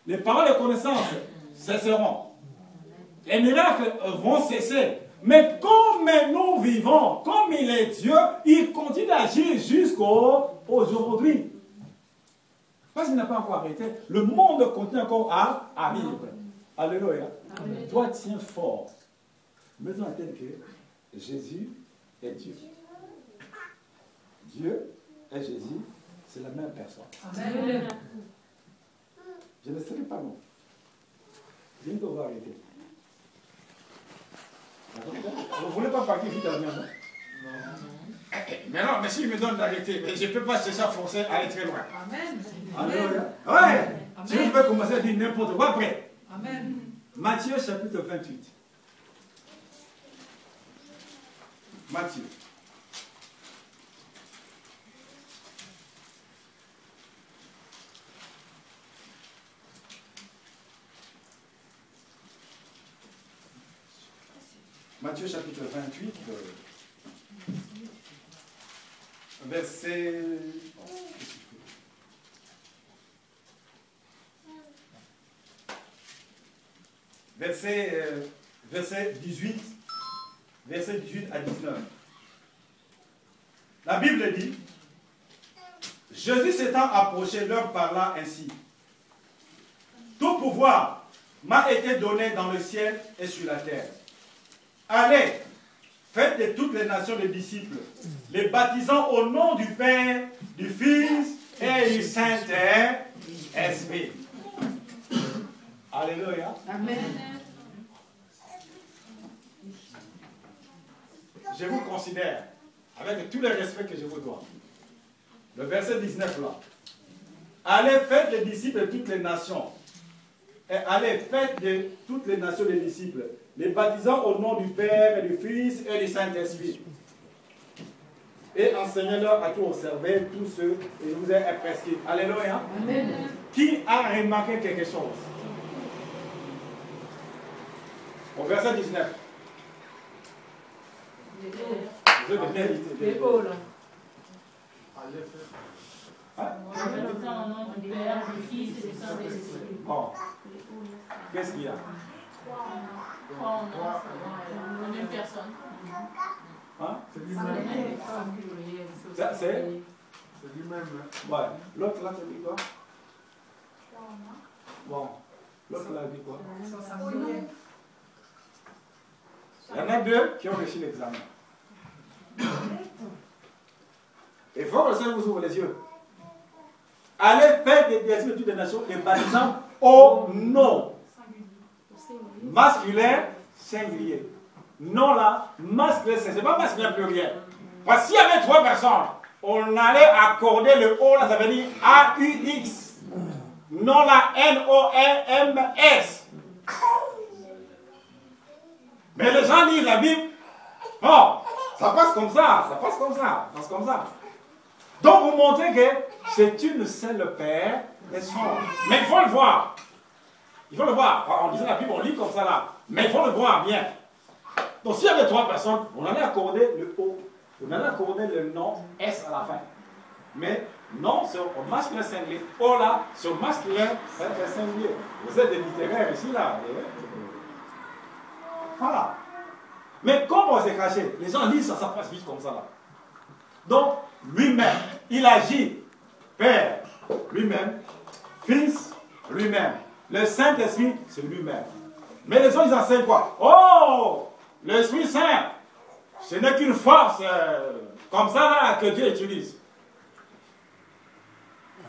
Speaker 1: Les paroles de connaissance cesseront. Les miracles vont cesser. Mais comme nous vivons, comme il est Dieu, il continue d'agir jusqu'aujourd'hui. Parce qu'il n'a pas encore arrêté. Le monde continue encore à vivre. Alléluia. Toi, tiens fort. Mettons à tête que Jésus est Dieu. Dieu et Jésus, c'est la même personne. Amen. Je ne serai pas bon. Bientôt, on va arrêter. Vous ne voulez pas partir vite à venir, non? Mais non, mais s'il me donne d'arrêter, mais je ne peux pas chercher à forcer à aller très loin. Amen. Alléluia. Ouais. Si je peux commencer à dire n'importe quoi après. Amen. Matthieu chapitre 28. Matthieu. Matthieu chapitre 28, verset... Verset 18, verset 18 à 19. La Bible dit, Jésus s'étant approché leur parla ainsi. Tout pouvoir m'a été donné dans le ciel et sur la terre. Allez, faites de toutes les nations des disciples, les baptisant au nom du Père, du Fils et du Saint-Esprit. Alléluia. Amen. Je vous considère, avec tout le respect que je vous dois, le verset 19 là. Allez, faites les disciples de toutes les nations. Et allez, faites de toutes les nations des disciples, les baptisant au nom du Père et du Fils et du Saint-Esprit. Et enseignez-leur à tout observer, tous ceux qui vous est prescrit. Alléluia. Amen. Qui a remarqué quelque chose? Au verset 19. Vous êtes bien invité. Bon. Qu'est-ce qu'il y a?
Speaker 2: La même personne.
Speaker 1: Hein?
Speaker 3: C'est lui-même.
Speaker 1: C'est
Speaker 3: lui-même.
Speaker 1: Ouais. L'autre là, c'est dit quoi? Bon. L'autre là, dit quoi? Il y en a deux qui ont réussi l'examen. Il faut que le Seigneur vous ouvre les yeux. Allez faire des disciples de toutes les nations, les baptisant au nom. Masculin, singulier. Non là, masculin, c'est pas masculin pluriel. Parce que s'il y avait 3 personnes, on allait accorder le O là, ça veut dire A-U-X. Non là, N-O-M-S. Mais les gens lisent la Bible. Oh, ça passe comme ça, ça passe comme ça, ça passe comme ça. Donc vous montrez que c'est une seule Père et Son. Mais il faut le voir. Il faut le voir. En disant la Bible, on lit comme ça là. Mais il faut le voir bien. Donc s'il y avait 3 personnes, on allait accorder le O. On allait accorder le nom S à la fin. Mais non, c'est au masculin singulier. O là, c'est au masculin singulier. Vous êtes des littéraires ici là. Voilà. Mais comment on s'est caché? Les gens lisent ça, ça passe vite comme ça là. Donc, lui-même, il agit. Père, lui-même. Fils, lui-même. Le Saint-Esprit, c'est lui-même. Mais les gens, ils enseignent quoi? Oh, l'Esprit Saint, ce n'est qu'une force comme ça là que Dieu utilise.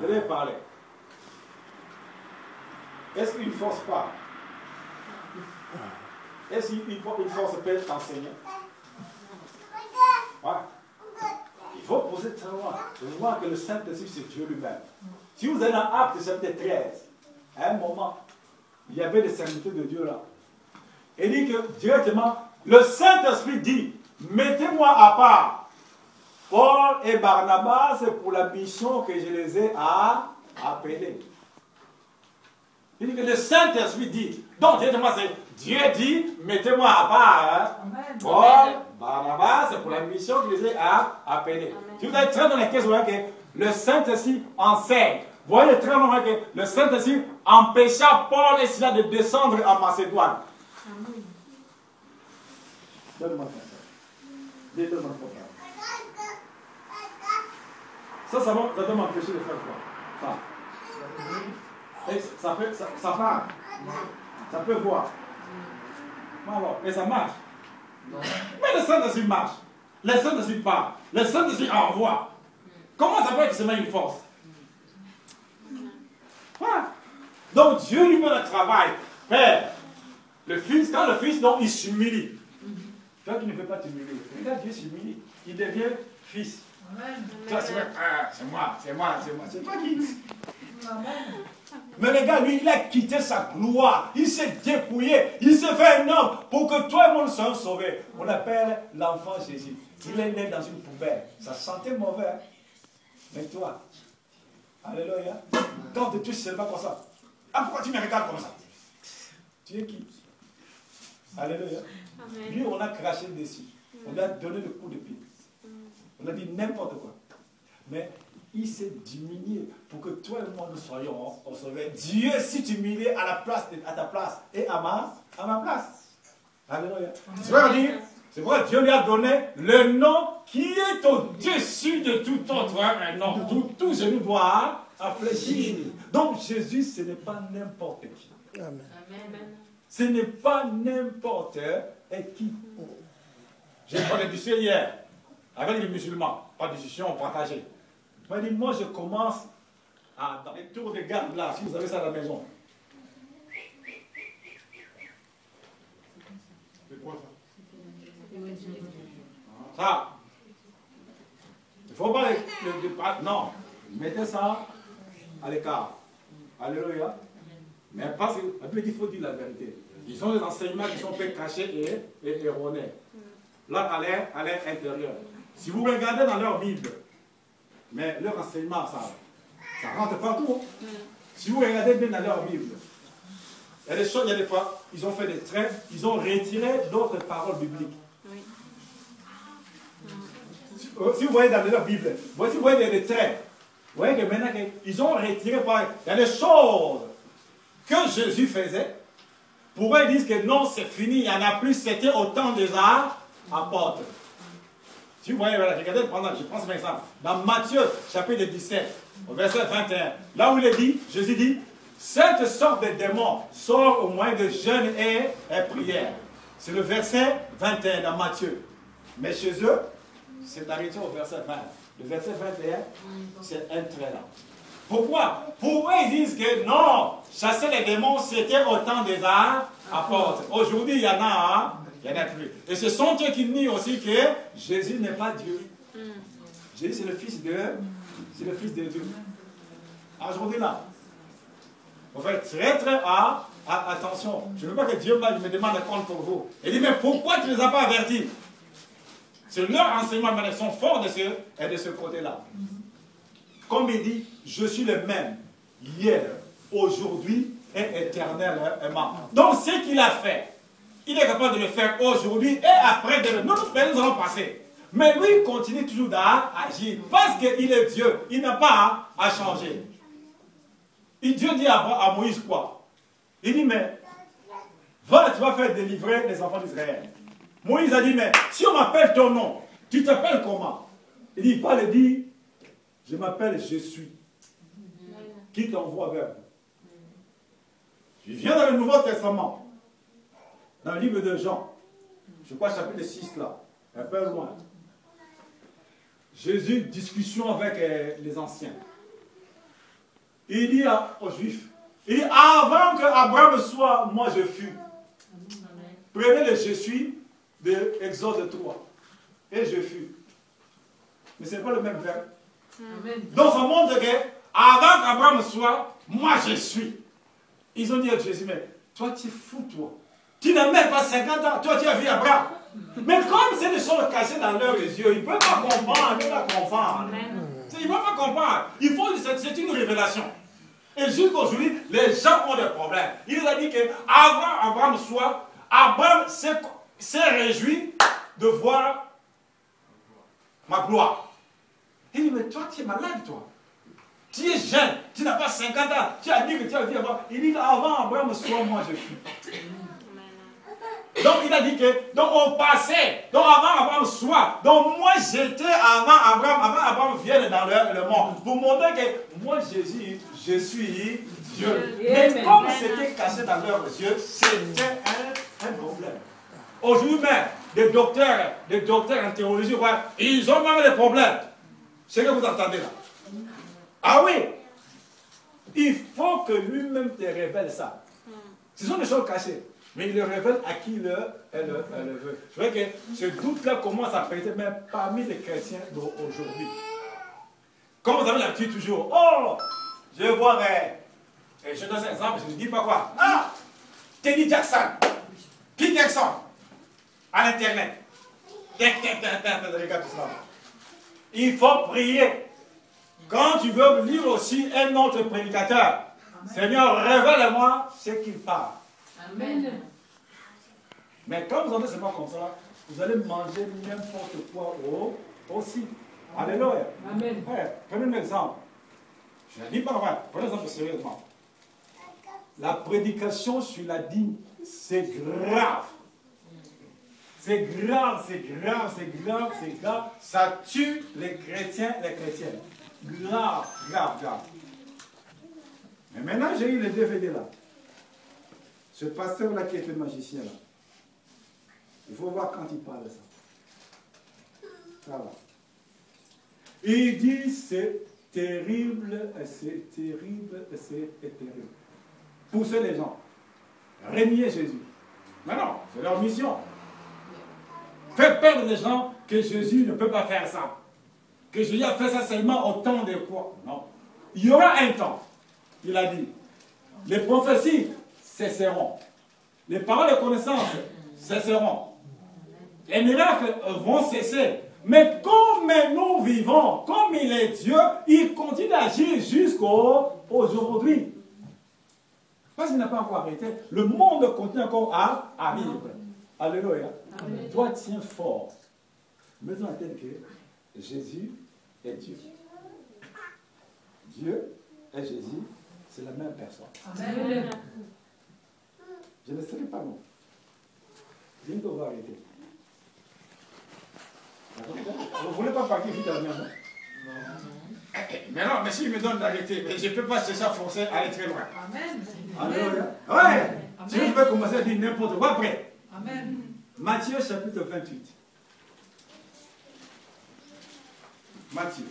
Speaker 1: Je vais parler. Est-ce qu'il ne force pas? Est-ce qu'une force peut t'enseigner? Ouais. faut poser très loin. Je vois que le Saint-Esprit, c'est Dieu lui-même. Si vous allez dans Actes chapitre 13, à un moment, il y avait des serviteurs de Dieu là. Il dit que directement, le Saint-Esprit dit, mettez-moi à part Paul et Barnabas pour la mission que je les ai appelés. Il dit que le Saint-Esprit dit, donc directement c'est Dieu dit, mettez-moi à part Paul, Barnabas pour la mission que je les ai appelés. Si vous allez très dans les caisses, vous voyez que le Saint-Esprit enseigne. Vous voyez très loin que le Saint-Esprit empêcha Paul et Silas de descendre en Macédoine. Donne-moi ça. Donne-moi ça. Ça doit m'empêcher de faire quoi? Ça. Et ça part. Ça peut voir. Et ça marche. Mais le Saint-Esprit marche. Le Saint-Esprit part. Le Saint-Esprit envoie. Comment ça peut être seulement une force? Donc Dieu lui-même le travail. Père, le Fils, quand le Fils, donc, il s'humilie. Toi qui ne veux pas t'humilier, regarde, Dieu s'humilie. Il devient Fils. Toi, c'est moi. C'est toi qui. Mais le gars, lui, il a quitté sa gloire. Il s'est dépouillé. Il s'est fait un homme pour que toi et moi nous soyons sauvés. On l'appelle l'enfant Jésus. Il est né dans une poubelle. Ça sentait mauvais. Mais toi, alléluia, quand tu touches seulement comme ça, ah, pourquoi tu me regardes comme ça? Tu es qui? Alléluia. Amen. Lui, on a craché dessus. On lui a donné le coup de pied. On a dit n'importe quoi. Mais il s'est diminué pour que toi et moi nous soyons sauvés. Dieu s'est humilié à ta place et à ma place. Alléluia. C'est pourquoi Dieu lui a donné le nom qui est au-dessus de tout autre nom. Tout genou doit fléchir. Donc Jésus, ce n'est pas n'importe qui. Amen. Ce n'est pas n'importe qui. J'ai parlé du ciel hier avec les musulmans. Pas de discussion, partagée. Moi, je commence dans les tours de garde là, si vous avez ça à la maison. C'est quoi ça? Ça. Il ne faut pas non. Mettez ça à l'écart. Alléluia. Mais parce qu'il faut dire la vérité. Ils ont des enseignements qui sont peu cachés et erronés. Là, à l'air intérieur. Si vous regardez dans leur Bible, mais leur enseignement, ça rentre partout. Si vous regardez bien dans leur Bible, il y a des choses, il y a des fois, ils ont fait des traits, ils ont retiré d'autres paroles bibliques. Oui. Si vous voyez dans leur Bible, si vous voyez des traits, vous voyez que maintenant, ils ont retiré, il y a des choses que Jésus faisait. Pour eux, ils disent que non, c'est fini, il n'y en a plus, c'était au temps des apôtres. Si vous voyez, voilà, regardez, je prends cet exemple. Dans Matthieu, chapitre 17, au verset 21, là où il est dit, Jésus dit, cette sorte de démon sort au moyen de jeûne et prière. C'est le verset 21 dans Matthieu. Mais chez eux, c'est arrêté au verset 20. Le verset 21, c'est un trait là. Pourquoi? Pour eux, ils disent que non, chasser les démons, c'était au temps des apôtres. Aujourd'hui, il y en a plus. Et ce sont eux qui nient aussi que Jésus n'est pas Dieu. Jésus, c'est le Fils de Dieu. Aujourd'hui, là, il faut faire très attention. Je ne veux pas que Dieu me demande un compte pour vous. Il dit, mais pourquoi tu ne les as pas avertis? C'est leur enseignement, mais ils sont forts de ce côté-là. Comme il dit, je suis le même, hier, aujourd'hui et éternellement. Donc, ce qu'il a fait, il est capable de le faire aujourd'hui et après demain. Nous allons passer. Mais lui, il continue toujours d'agir parce qu'il est Dieu. Il n'a pas à changer. Et Dieu dit à Moïse quoi? Il dit, mais va, tu vas faire délivrer les enfants d'Israël. Moïse a dit, mais si on m'appelle ton nom, tu t'appelles comment? Il dit, va le dire, je m'appelle Je suis. Qui t'envoie vers vous? Je viens dans le Nouveau Testament, dans le livre de Jean, je crois chapitre 6 là, un peu loin. Jésus, discussion avec les anciens. Il dit aux Juifs, il dit, avant que Abraham soit, moi je fus. Prenez le Je suis de Exode 3. Et je fus. Mais ce n'est pas le même verbe.
Speaker 4: Amen.
Speaker 1: Donc ça montre que avant qu'Abraham soit, moi je suis. Ils ont dit à Jésus, mais toi tu es fou, toi. Tu n'as même pas 50 ans, toi tu as vu Abraham. Mais comme c'est des choses cachées dans leurs yeux, ils ne peuvent pas comprendre, ils ne peuvent pas comprendre. Ils ne peuvent pas comprendre. Il faut, c'est une révélation. Et jusqu'aujourd'hui, les gens ont des problèmes. Il nous a dit qu'avant Abraham soit, Abraham s'est réjoui de voir ma gloire. Il dit, mais toi tu es malade, toi. Tu es jeune, tu n'as pas 50 ans, tu as dit que tu as vu Abraham. Il dit, avant Abraham soit, moi je suis. Donc il a dit que, donc on passait, donc avant Abraham soit, donc moi j'étais avant Abraham vienne dans le monde, pour montrer que moi Jésus, je suis Dieu. Mais comme c'était caché dans leurs yeux, c'était un problème. Aujourd'hui même, des docteurs en théologie, ouais, ils ont même des problèmes. C'est ce que vous entendez là. Ah oui, il faut que lui-même te révèle ça. Ce sont des choses cachées. Mais il le révèle à qui elle le veut. Je vois que ce doute-là commence à prêter même parmi les chrétiens d'aujourd'hui. Comme vous avez l'habitude toujours, oh, je vais voir, et je donne un exemple, je ne dis pas quoi. Ah, Teddy Jackson, Pete Jackson, à l'internet. Regarde tout ça. Il faut prier. Quand tu veux lire aussi un autre prédicateur, Seigneur, révèle-moi ce qu'il parle.
Speaker 4: Amen.
Speaker 1: Mais quand vous entendez, ce n'est pas comme ça, vous allez manger n'importe quoi aussi. Alléluia.
Speaker 4: Amen.
Speaker 1: Ouais, prenez un exemple. Je ne dis pas vrai, prenez un exemple sérieusement. La prédication sur la dîme, c'est grave. C'est grave, c'est grave, c'est grave, c'est grave. Ça tue les chrétiens, les chrétiennes. Grave, grave, grave. Mais maintenant, j'ai eu les DVD là. Ce pasteur-là qui était magicien là. Il faut voir quand il parle de ça. Ça va. Il dit c'est terrible, c'est terrible, c'est terrible. Pousser les gens. Régner Jésus. Mais non, c'est leur mission. Faire perdre les gens que Jésus ne peut pas faire ça. Que Jésus a fait ça seulement au temps de quoi? Non. Il y aura un temps. Il a dit. Les prophéties cesseront. Les paroles de connaissance cesseront. Les miracles vont cesser. Mais comme nous vivons, comme il est Dieu, il continue d'agir jusqu'aujourd'hui. Parce qu'il n'a pas encore arrêté. Le monde continue encore à vivre. Alléluia. Amen. Toi, tiens fort. Mettons en tête que Jésus est Dieu. Dieu et Jésus, c'est la même personne.
Speaker 4: Amen.
Speaker 1: Je ne serai pas bon. Je ne dois arrêter. Vous ne voulez pas partir vite à la maison? Non. Mais non, mais s'il me donne d'arrêter, je ne peux pas chercher à forcer à aller très loin.
Speaker 4: Amen.
Speaker 1: Alléluia. Ouais. Si je peux commencer à dire n'importe quoi après.
Speaker 4: Amen.
Speaker 1: Matthieu chapitre 28. Matthieu.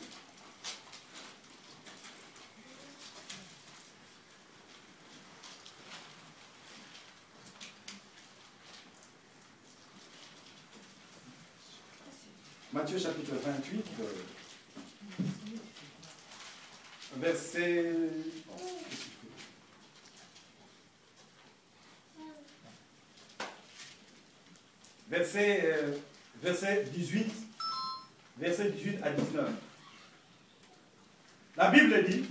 Speaker 1: Matthieu chapitre 28, verset... Verset 18 à 19. La Bible dit,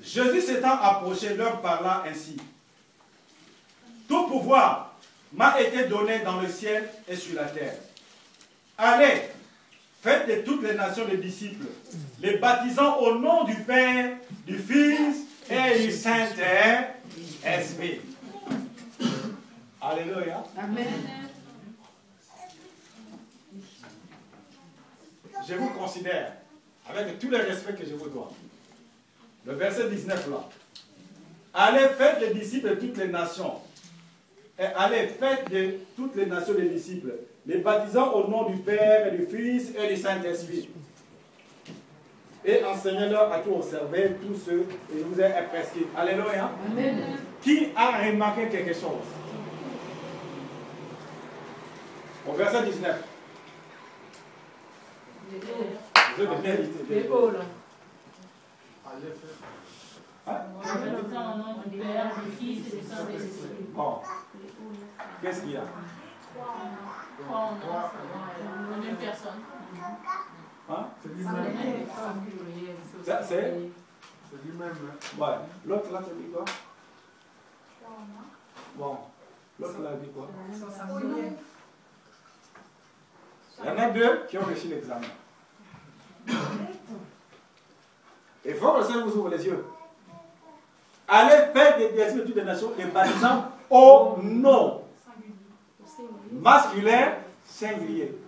Speaker 1: Jésus s'étant approché leur parla ainsi. Tout pouvoir m'a été donné dans le ciel et sur la terre. Allez, faites de toutes les nations des disciples, les baptisant au nom du Père, du Fils et du Saint-Esprit. Alléluia.
Speaker 4: Amen.
Speaker 1: Je vous considère, avec tout le respect que je vous dois, le verset 19 là. Allez, faites les disciples de toutes les nations. Et allez, faites de toutes les nations des disciples, les baptisant au nom du Père et du Fils et du Saint-Esprit. Et enseignez-leur à tout observer, tout ce qui vous est prescrit. Alléluia.
Speaker 4: Amen.
Speaker 1: Qui a remarqué quelque chose? Au verset 19. Vous êtes bien invité.
Speaker 4: Les hauts, là.
Speaker 2: Au nom du Père, du Fils et du Saint-Esprit.
Speaker 1: Bon. Qu'est-ce qu'il y a?
Speaker 2: Trois en la même personne.
Speaker 1: Hein?
Speaker 3: C'est lui-même.
Speaker 1: Ça, c'est?
Speaker 3: C'est lui-même.
Speaker 1: Ouais. L'autre là, tu dis quoi? Bon. L'autre là, dit quoi? Il y en a deux qui ont réussi l'examen. Il faut que le Seigneur vous ouvre les yeux. Allez faire des études des nations et baptisant au nom. Masculin, singulier.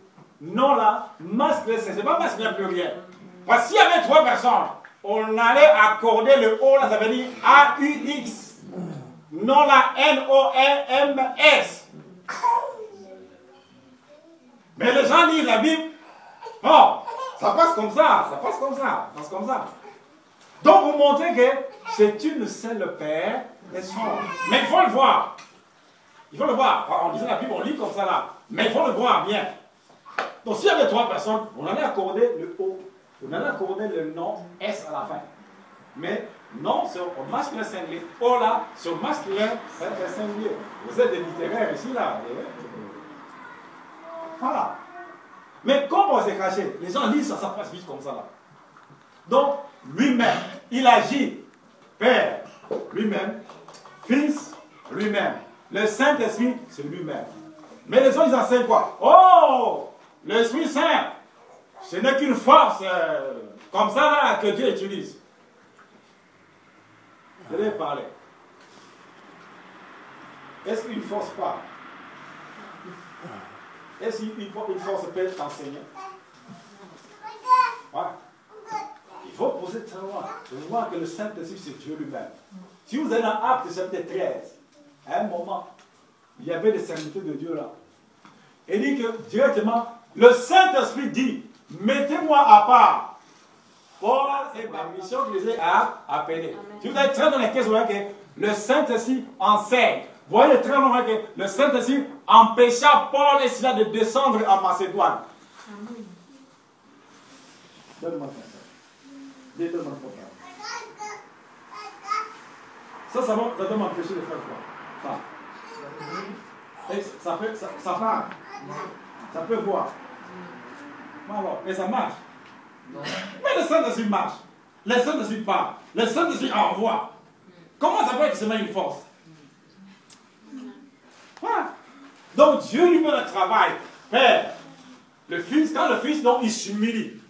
Speaker 1: Non là, masculin, ce n'est pas masculin pluriel. Parce qu'il y avait 3 personnes, on allait accorder le O là, ça veut dire A-U-X. Non là, N-O-M-S. Mais les gens lisent la Bible. Oh, ça passe comme ça, ça passe comme ça, ça passe comme ça. Donc vous montrez que c'est une seule Père et Son. Mais il faut le voir. Il faut le voir. En lisant la Bible, on lit comme ça là. Mais il faut le voir bien. Donc s'il y avait 3 personnes, on allait accorder le O. On allait accorder le nom S à la fin. Mais non, c'est au masculin singulier. O là, c'est au masculin singulier. Vous êtes des littéraires ici là. Voilà. Mais comment on s'est caché? Les gens lisent ça, ça passe vite comme ça là. Donc, lui-même, il agit. Père, lui-même. Fils, lui-même. Le Saint-Esprit, c'est lui-même. Mais les autres, ils enseignent quoi? Oh, l'Esprit Saint, ce n'est qu'une force comme ça là que Dieu utilise. Je vais parler. Est-ce qu'une force parle? Est-ce qu'une force peut t'enseigner? Ouais. Il faut poser très loin. De voir que le Saint-Esprit, c'est Dieu lui-même. Si vous allez dans Actes chapitre 13, à un moment, il y avait des serviteurs de Dieu là. Il dit que directement, le Saint-Esprit dit, mettez-moi à part. Voilà, c'est ma mission que je les ai appelés. Si vous allez très dans les caisses, vous voyez que le Saint-Esprit enseigne. Vous voyez très loin que le Saint-Esprit empêcha Paul et Silas de descendre en Macédoine. Donne-moi ça. Donne-moi ça. Ça doit m'empêcher de faire quoi? Ça parle. Ça peut voir. Alors, et ça marche. Mais le Saint-Esprit marche. Le Saint-Esprit parle. Le Saint-Esprit envoie. Comment ça peut être seulement une force? Voilà. Donc Dieu lui-même travaille. Père, le Fils, quand le Fils, donc, il s'humilie.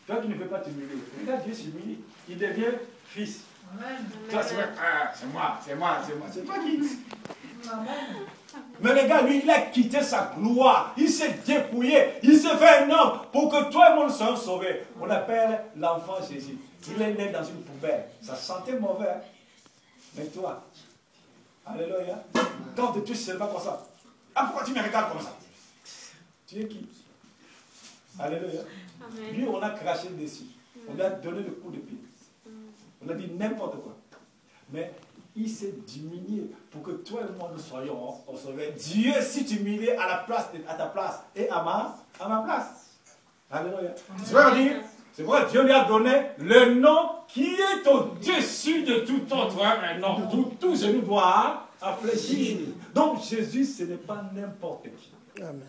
Speaker 1: Toi qui ne veux pas t'humilier, regarde Dieu s'humilie. Il devient Fils. Toi, c'est moi. C'est toi qui. Mais le gars, lui, il a quitté sa gloire. Il s'est dépouillé. Il s'est fait un homme pour que toi et moi nous soyons sauvés. On appelle l'enfant Jésus. Il est né dans une poubelle. Ça sentait mauvais. Hein? Mais toi, alléluia. Quand tu touches seulement comme ça. Ah, pourquoi tu me regardes comme ça? Tu es qui? Alléluia. Amen. Lui, on a craché dessus. On lui a donné le coup de pied. On a dit n'importe quoi. Mais il s'est diminué pour que toi et moi nous soyons sauvés. Dieu s'est humilié à ta place et à ma place. Alléluia. C'est pourquoi Dieu lui a donné le nom qui est au-dessus de tout autre nom. Tout genou doit fléchir. Donc Jésus, ce n'est pas n'importe qui. Amen.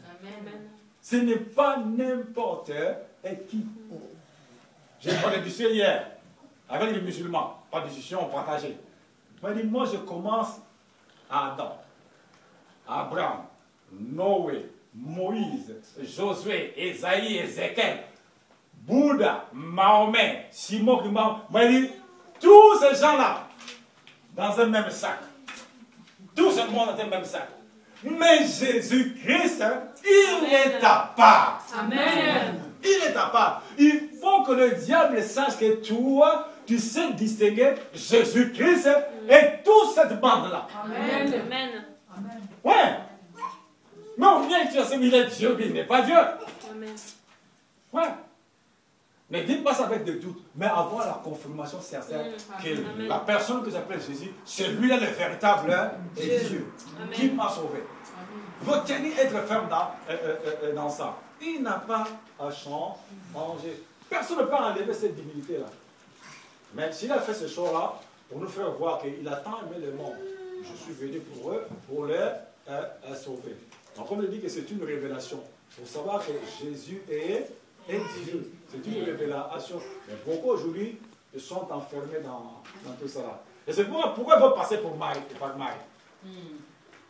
Speaker 1: Ce n'est pas n'importe qui. J'ai parlé du ciel hier avec les musulmans. Pas de discussion, partagée. Moi, je commence à Adam, Abraham, Noé, Moïse, Josué, Esaïe, Ézéchiel, Bouddha, Mahomet, Simon, tous ces gens-là dans un même sac. Tout ce monde dans un même sac. Mais Jésus-Christ, il est à part. Amen. Il est à part. Il faut que le diable sache que toi, tu sais distinguer Jésus-Christ et toute cette bande-là.
Speaker 4: Amen. Amen.
Speaker 1: Ouais. Mais on vient que tu as il est Dieu, mais il n'est pas Dieu. Amen. Ouais. Ne dites pas ça avec des doutes, mais avoir la confirmation certaine que la personne que j'appelle Jésus, c'est lui-là le véritable Dieu qui m'a sauvé. Il faut tenir, être ferme dans ça. Il n'a pas à changer. Personne ne peut enlever cette divinité-là. Mais s'il a fait ce choix-là, pour nous faire voir qu'il a tant aimé le monde, je suis venu pour eux, pour les sauver. Donc, on me dit que c'est une révélation. Pour savoir que Jésus est Dieu. C'est une révélation. Mais beaucoup aujourd'hui sont enfermés dans tout ça. Et c'est pourquoi il faut passer par Marie.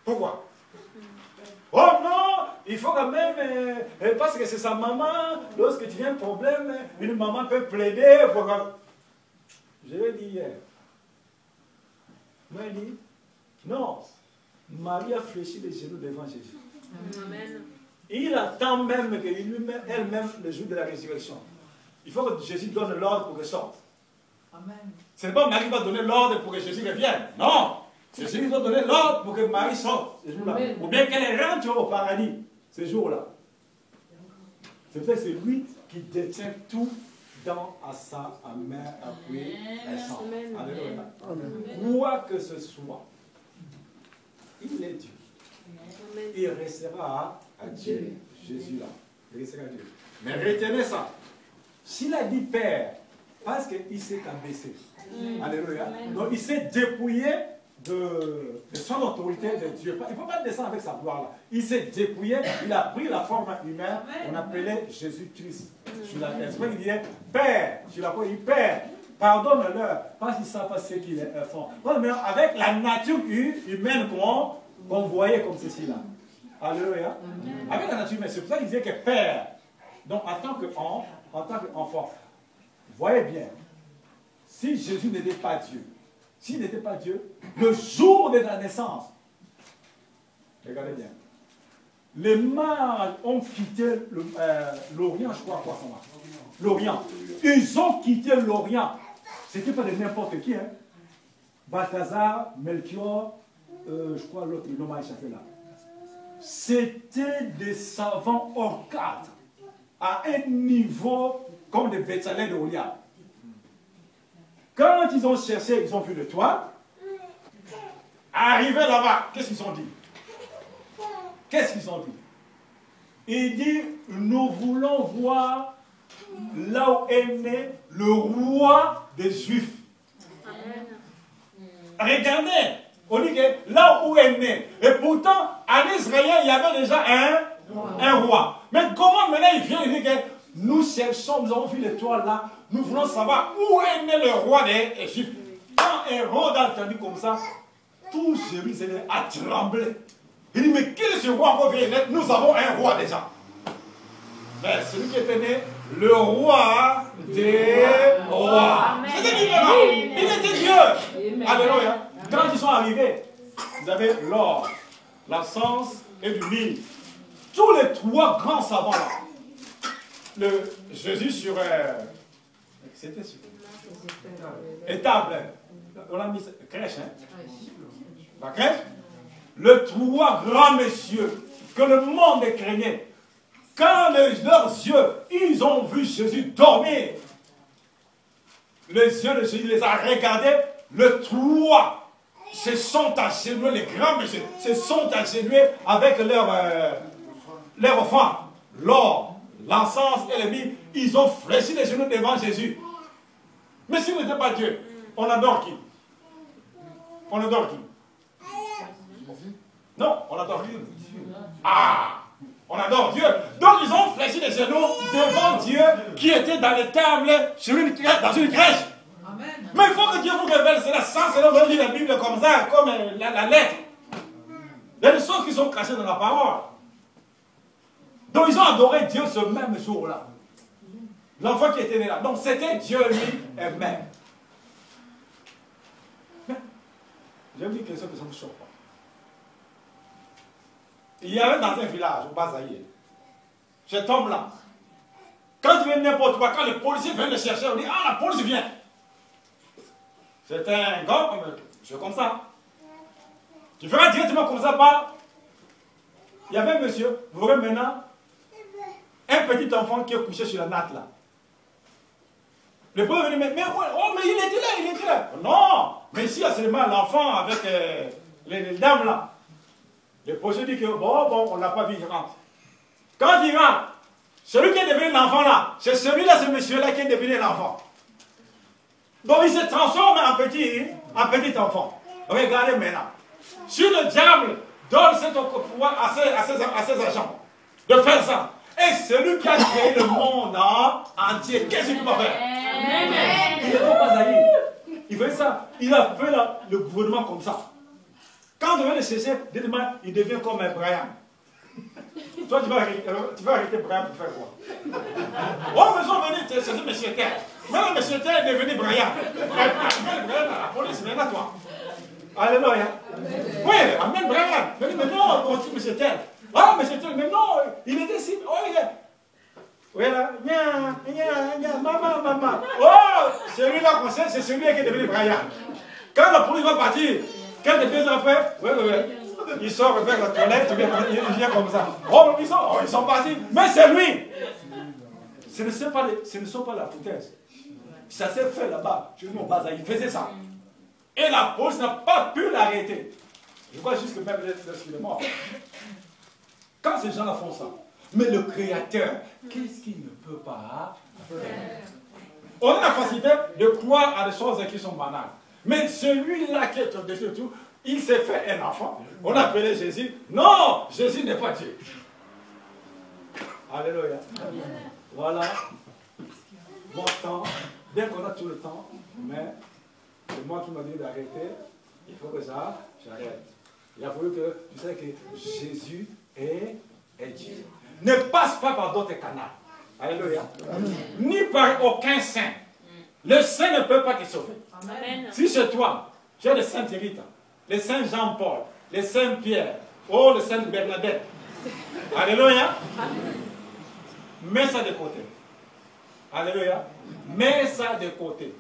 Speaker 1: Pourquoi? Oh non, il faut quand même, parce que c'est sa maman, lorsque tu as un problème, une maman peut plaider pour... Je l'ai dit hier. Moi, il dit, non, Marie a fléchi les genoux devant Jésus. Amen. Il attend même qu'elle-même le jour de la résurrection. Il faut que Jésus donne l'ordre pour qu'elle sorte. Ce n'est pas Marie qui va donner l'ordre pour que Jésus revienne. Non. C'est Jésus qui va donner l'ordre pour que Marie sorte ce jour-là. Ou bien qu'elle rentre au paradis ce jour-là. C'est peut-être c'est lui qui détient tout dans sa main appuyée. Alléluia. Quoi que ce soit, il est Dieu. Il restera à Dieu. Jésus là. Il restera à Dieu. Mais retenez ça. S'il a dit Père, parce qu'il s'est abaissé. Alléluia. Donc il s'est dépouillé de son autorité de Dieu. Il ne peut pas descendre avec sa gloire là. Il s'est dépouillé, il a pris la forme humaine, on appelait Jésus-Christ. Sur la terre. Il disait Père, sur la croix, il dit Père, pardonne-leur, parce qu'ils ne savent pas ce qu'ils font. Avec la nature humaine qu'on voyait comme ceci là. Alléluia. Avec la nature humaine, c'est pour ça qu'il disait que Père, donc en tant qu'enfant, voyez bien, si Jésus n'était pas Dieu, s'il n'était pas Dieu, le jour de la naissance, regardez bien, les mâles ont quitté l'Orient, je crois, l'Orient. Ils ont quitté l'Orient. Ce n'était pas de n'importe qui, hein. Balthazar, Melchior, je crois l'autre, le nom a échappé là. C'était des savants hors cadre, à un niveau comme des Béthalènes de Goliath. Quand ils ont cherché, ils ont vu le toit. Arrivé là-bas, qu'est-ce qu'ils ont dit? Qu'est-ce qu'ils ont dit? Il dit, nous voulons voir là où est né le roi des Juifs. Amen. Regardez, on dit que là où est né. Et pourtant, en Israël, il y avait déjà un roi. Mais comment maintenant il vient, il dit que nous cherchons, nous avons vu l'étoile là, nous voulons savoir où est né le roi des Juifs. Quand Hérode a entendu comme ça, tout Jérusalem a tremblé. Il dit, mais quel est ce roi qu'on vient naître? Nous avons un roi déjà. Mais celui qui était né, le roi des rois. C'était différent. Il était Dieu. Alléluia. Quand ils sont arrivés, vous avez l'or, l'absence et du mille. Tous les trois grands savants là. Le Jésus sur... c'était sur... étable. On l'a mis crèche, hein. La crèche. Les trois grands messieurs que le monde craignait. Quand leurs yeux, ils ont vu Jésus dormir. Les yeux de Jésus les a regardés. Les trois se sont agenouillés, les grands messieurs se sont agenouillés avec leur offrande. L'or, l'encens et le myrrhe, ils ont fléchi les genoux devant Jésus. Mais s'il n'était pas Dieu, on adore qui? On adore qui? Non, on adore qui? Ah! On adore Dieu. Donc ils ont fléchi les genoux devant Dieu qui était dans les tables dans une crèche. Amen. Mais il faut que Dieu vous révèle cela sans cela, vous lire la Bible comme ça, comme la lettre. Il y a des choses qui sont cachées dans la parole. Donc ils ont adoré Dieu ce même jour-là. L'enfant qui était né là. Donc c'était Dieu lui-même. J'ai vu quelque chose que ça me choque pas. Il y avait dans un village, au Bazaïe, cet homme-là, quand il vient n'importe quoi, quand les policiers viennent le chercher, on dit, ah, la police vient. C'est un gars, je comme ça. Tu feras directement comme ça, pas. Il y avait un monsieur, vous voyez maintenant, un petit enfant qui est couché sur la natte là. Le pauvre est venu, mais il était là, il était là. Non, mais ici, il y a seulement l'enfant avec les dames là. Le projet dit que, bon, on n'a pas vu, il rentre. Quand il rentre, celui qui est devenu l'enfant là, c'est celui-là, ce monsieur-là qui est devenu l'enfant. Donc il se transforme en petit enfant. Regardez maintenant. Si le diable donne ce pouvoir à ses agents de faire ça, et celui qui a créé le monde entier, qu'est-ce qu'il va faire? Il ne faut pas aller. Il fait ça. Il a fait le gouvernement comme ça. Quand on veut le chercher, demain, il devient comme un Brian. Toi, tu vas arrêter Brian pour faire quoi? Oh, mais ils sont venus chercher M. Terre. Maintenant, M. Terre est devenu Brian. La police, viens à toi. Alléluia. Oui, amène Brian. Mais non, on tue M. Terre. Ah, M. Terre, mais non, il était si. Oh, il est. Oui, là. Maman. Oh, celui-là qu'on sait, c'est celui qui est devenu Brian. Quand la police va partir, quelques 2 ans après, oui. Il sort vers la toilette, il vient comme ça. Oh, ils sont partis. Mais c'est lui. Ce ne sont pas la foutaise. Ça s'est fait là-bas. Il faisait ça. Et la police n'a pas pu l'arrêter. Je crois juste que même lorsqu'il est mort. Quand ces gens-là font ça, mais le Créateur, qu'est-ce qu'il ne peut pas faire? On a la facilité de croire à des choses qui sont banales. Mais celui-là qui est au-dessus de tout, il s'est fait un enfant. On a appelé Jésus. Non, Jésus n'est pas Dieu. Alléluia. Voilà. Bon temps. Bien qu'on a tout le temps, mais c'est moi qui m'a dit d'arrêter. Il faut que j'arrête. Il a fallu que tu sais que Jésus est Dieu. Ne passe pas par d'autres canaux. Alléluia. Ni par aucun saint. Le saint ne peut pas te sauver. Amen. Si chez toi, tu as les saints Rita, les saints Jean-Paul, les saints Pierre, oh, les saints Bernadette. Alléluia. Mets ça de côté. Alléluia. Mets ça de côté.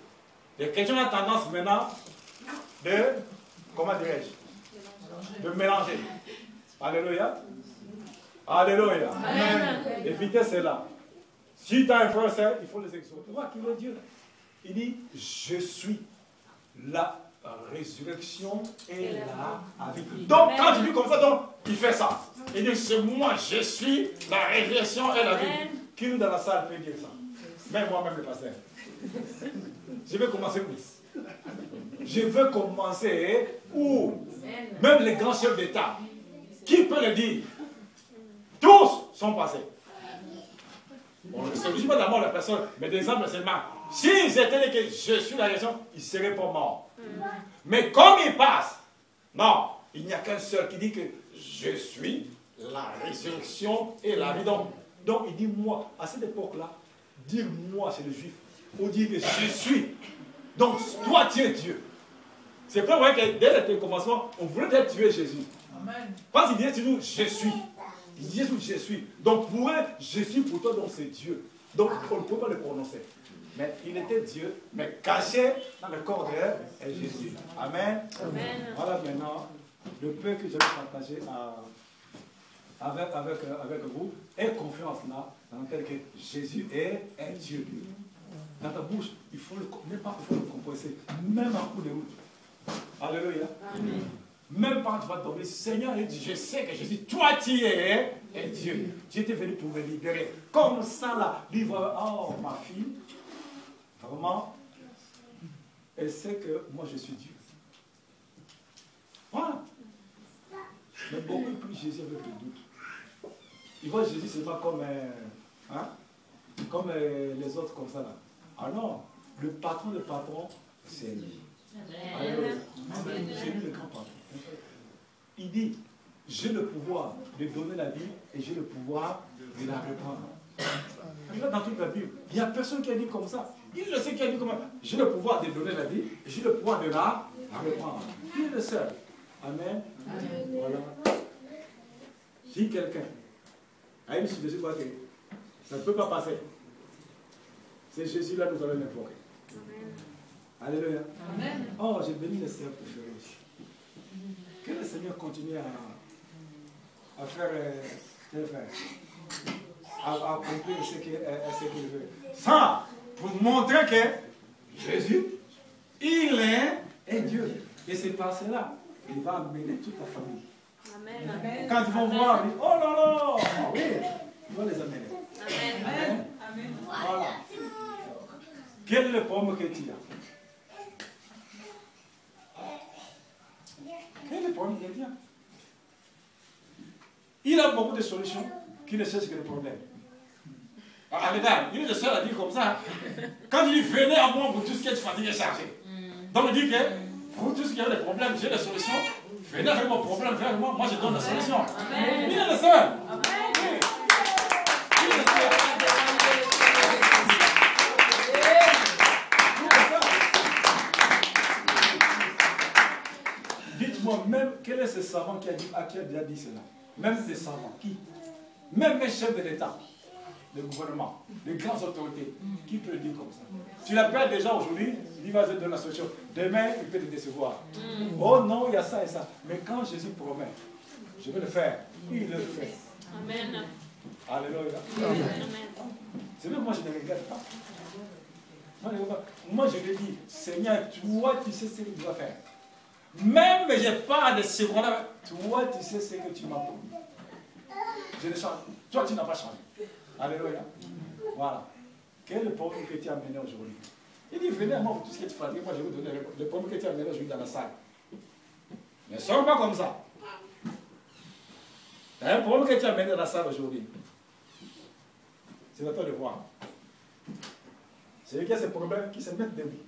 Speaker 1: Les chrétiens ont tendance maintenant de, comment dirais-je, de mélanger. Alléluia. Alléluia. Amen. Évitez cela. Si tu as un frère, il faut les exhorter. Tu vois qu'il est Dieu. Il dit, je suis la résurrection et la vie. Donc, quand tu dis comme ça, donc, il fait ça. Il dit, c'est moi, je suis la résurrection et la vie. Qui nous dans la salle peut dire ça? Même moi-même, le pasteur. Je vais commencer plus. Je veux commencer où? Même les grands chefs d'État. Qui peut le dire? Tous sont passés. On ne s'agit pas d'avoir la personne, mais d'exemple seulement. S'ils étaient que je suis la résurrection, ils ne seraient pas morts. Mais comme ils passent, non, il n'y a qu'un seul qui dit que je suis la résurrection et la vie. Donc il dit moi, à cette époque-là, dire moi, c'est le juif, ou dire que je suis. Donc toi, tu es Dieu. C'est pas vrai que dès le commencement, on voulait tuer Jésus. Amen. Parce qu'il disait toujours je suis. Il disait toujours je suis. Donc pour eux, je suis pour toi, donc c'est Dieu. Donc on ne peut pas le prononcer. Mais il était Dieu, mais caché dans le corps de Jésus. Amen. Amen. Voilà maintenant le peu que je vais partager avec vous. Aie confiance là, dans tel que Jésus est Dieu. Dans ta bouche, il faut le composer, même en coup de route. Alléluia. Amen. Même quand tu vas tomber, Seigneur, je sais que Jésus, toi tu es Dieu. Tu étais venu pour me libérer. Comme ça là, livre, oh ma fille. Vraiment, elle sait que moi je suis Dieu. Voilà. Mais beaucoup plus Jésus avec le doute. Il voit Jésus seulement comme, comme les autres comme ça là. Ah non, le patron, c'est lui. C'est lui le grand patron. Il dit, j'ai le pouvoir de donner la vie et j'ai le pouvoir de la reprendre. Là, dans toute la Bible, il n'y a personne qui a dit comme ça. Il le sait qui a dit comme ça. J'ai le pouvoir de donner la vie et j'ai le pouvoir de la reprendre. Il est le seul. Amen. Amen. Voilà. Si quelqu'un a une situation quoi que ça ne peut pas passer, c'est Jésus-là nous allons l'invoquer. Alléluia. Amen. Oh, j'ai béni le Seigneur pour faire aussi. Que le Seigneur continue à faire à accomplir ce qu'il veut. Ça, pour montrer que Jésus, il est Dieu. Et c'est par cela qu'il va amener toute la famille
Speaker 4: Amen.
Speaker 1: Quand ils vont voir, ils disent, oh là là, oui, il va les amener.
Speaker 4: Amen.
Speaker 1: Amen. Voilà. Quel est le problème que tu as? Quel est le problème que tu as? Il a beaucoup de solutions qui ne cherchent que le problème. Ah, les gars, il est le seul à dire comme ça. Quand il dit venez à moi pour tout ce qui est fatigué et chargé. Donc il dit que pour tout ce qui a des problèmes, j'ai des solutions. Venez avec mon problème vers moi, moi je donne la solution. Il est le seul. Il est le seul. Dites-moi même quel est ce savant qui a déjà dit cela? Même ces savants, qui? Même les chefs de l'État, le gouvernement, les grandes autorités, qui peut le dire comme ça? Tu l'appelles déjà aujourd'hui, il va te donner la solution. Demain, il peut te décevoir. Oh non, il y a ça et ça. Mais quand Jésus promet, je vais le faire, il le fait.
Speaker 4: Amen.
Speaker 1: Alléluia.
Speaker 4: Amen.
Speaker 1: C'est vrai que moi, je ne regarde pas. Moi, je lui dis, Seigneur, toi, tu sais ce que tu dois faire. Même je n'ai pas de seconde, toi, tu sais ce que tu m'as promis. Je ne change. Toi, tu n'as pas changé. Alléluia. Voilà. Quel est le problème que tu as amené aujourd'hui? Il dit, venez à moi pour tout ce que tu fais. Moi, je vais vous donner le problème que tu as amené aujourd'hui dans la salle. Ne sois pas comme ça. Tu as un problème que tu as amené dans la salle aujourd'hui. C'est à toi de voir. C'est lui qui a ce problème qui se met debout.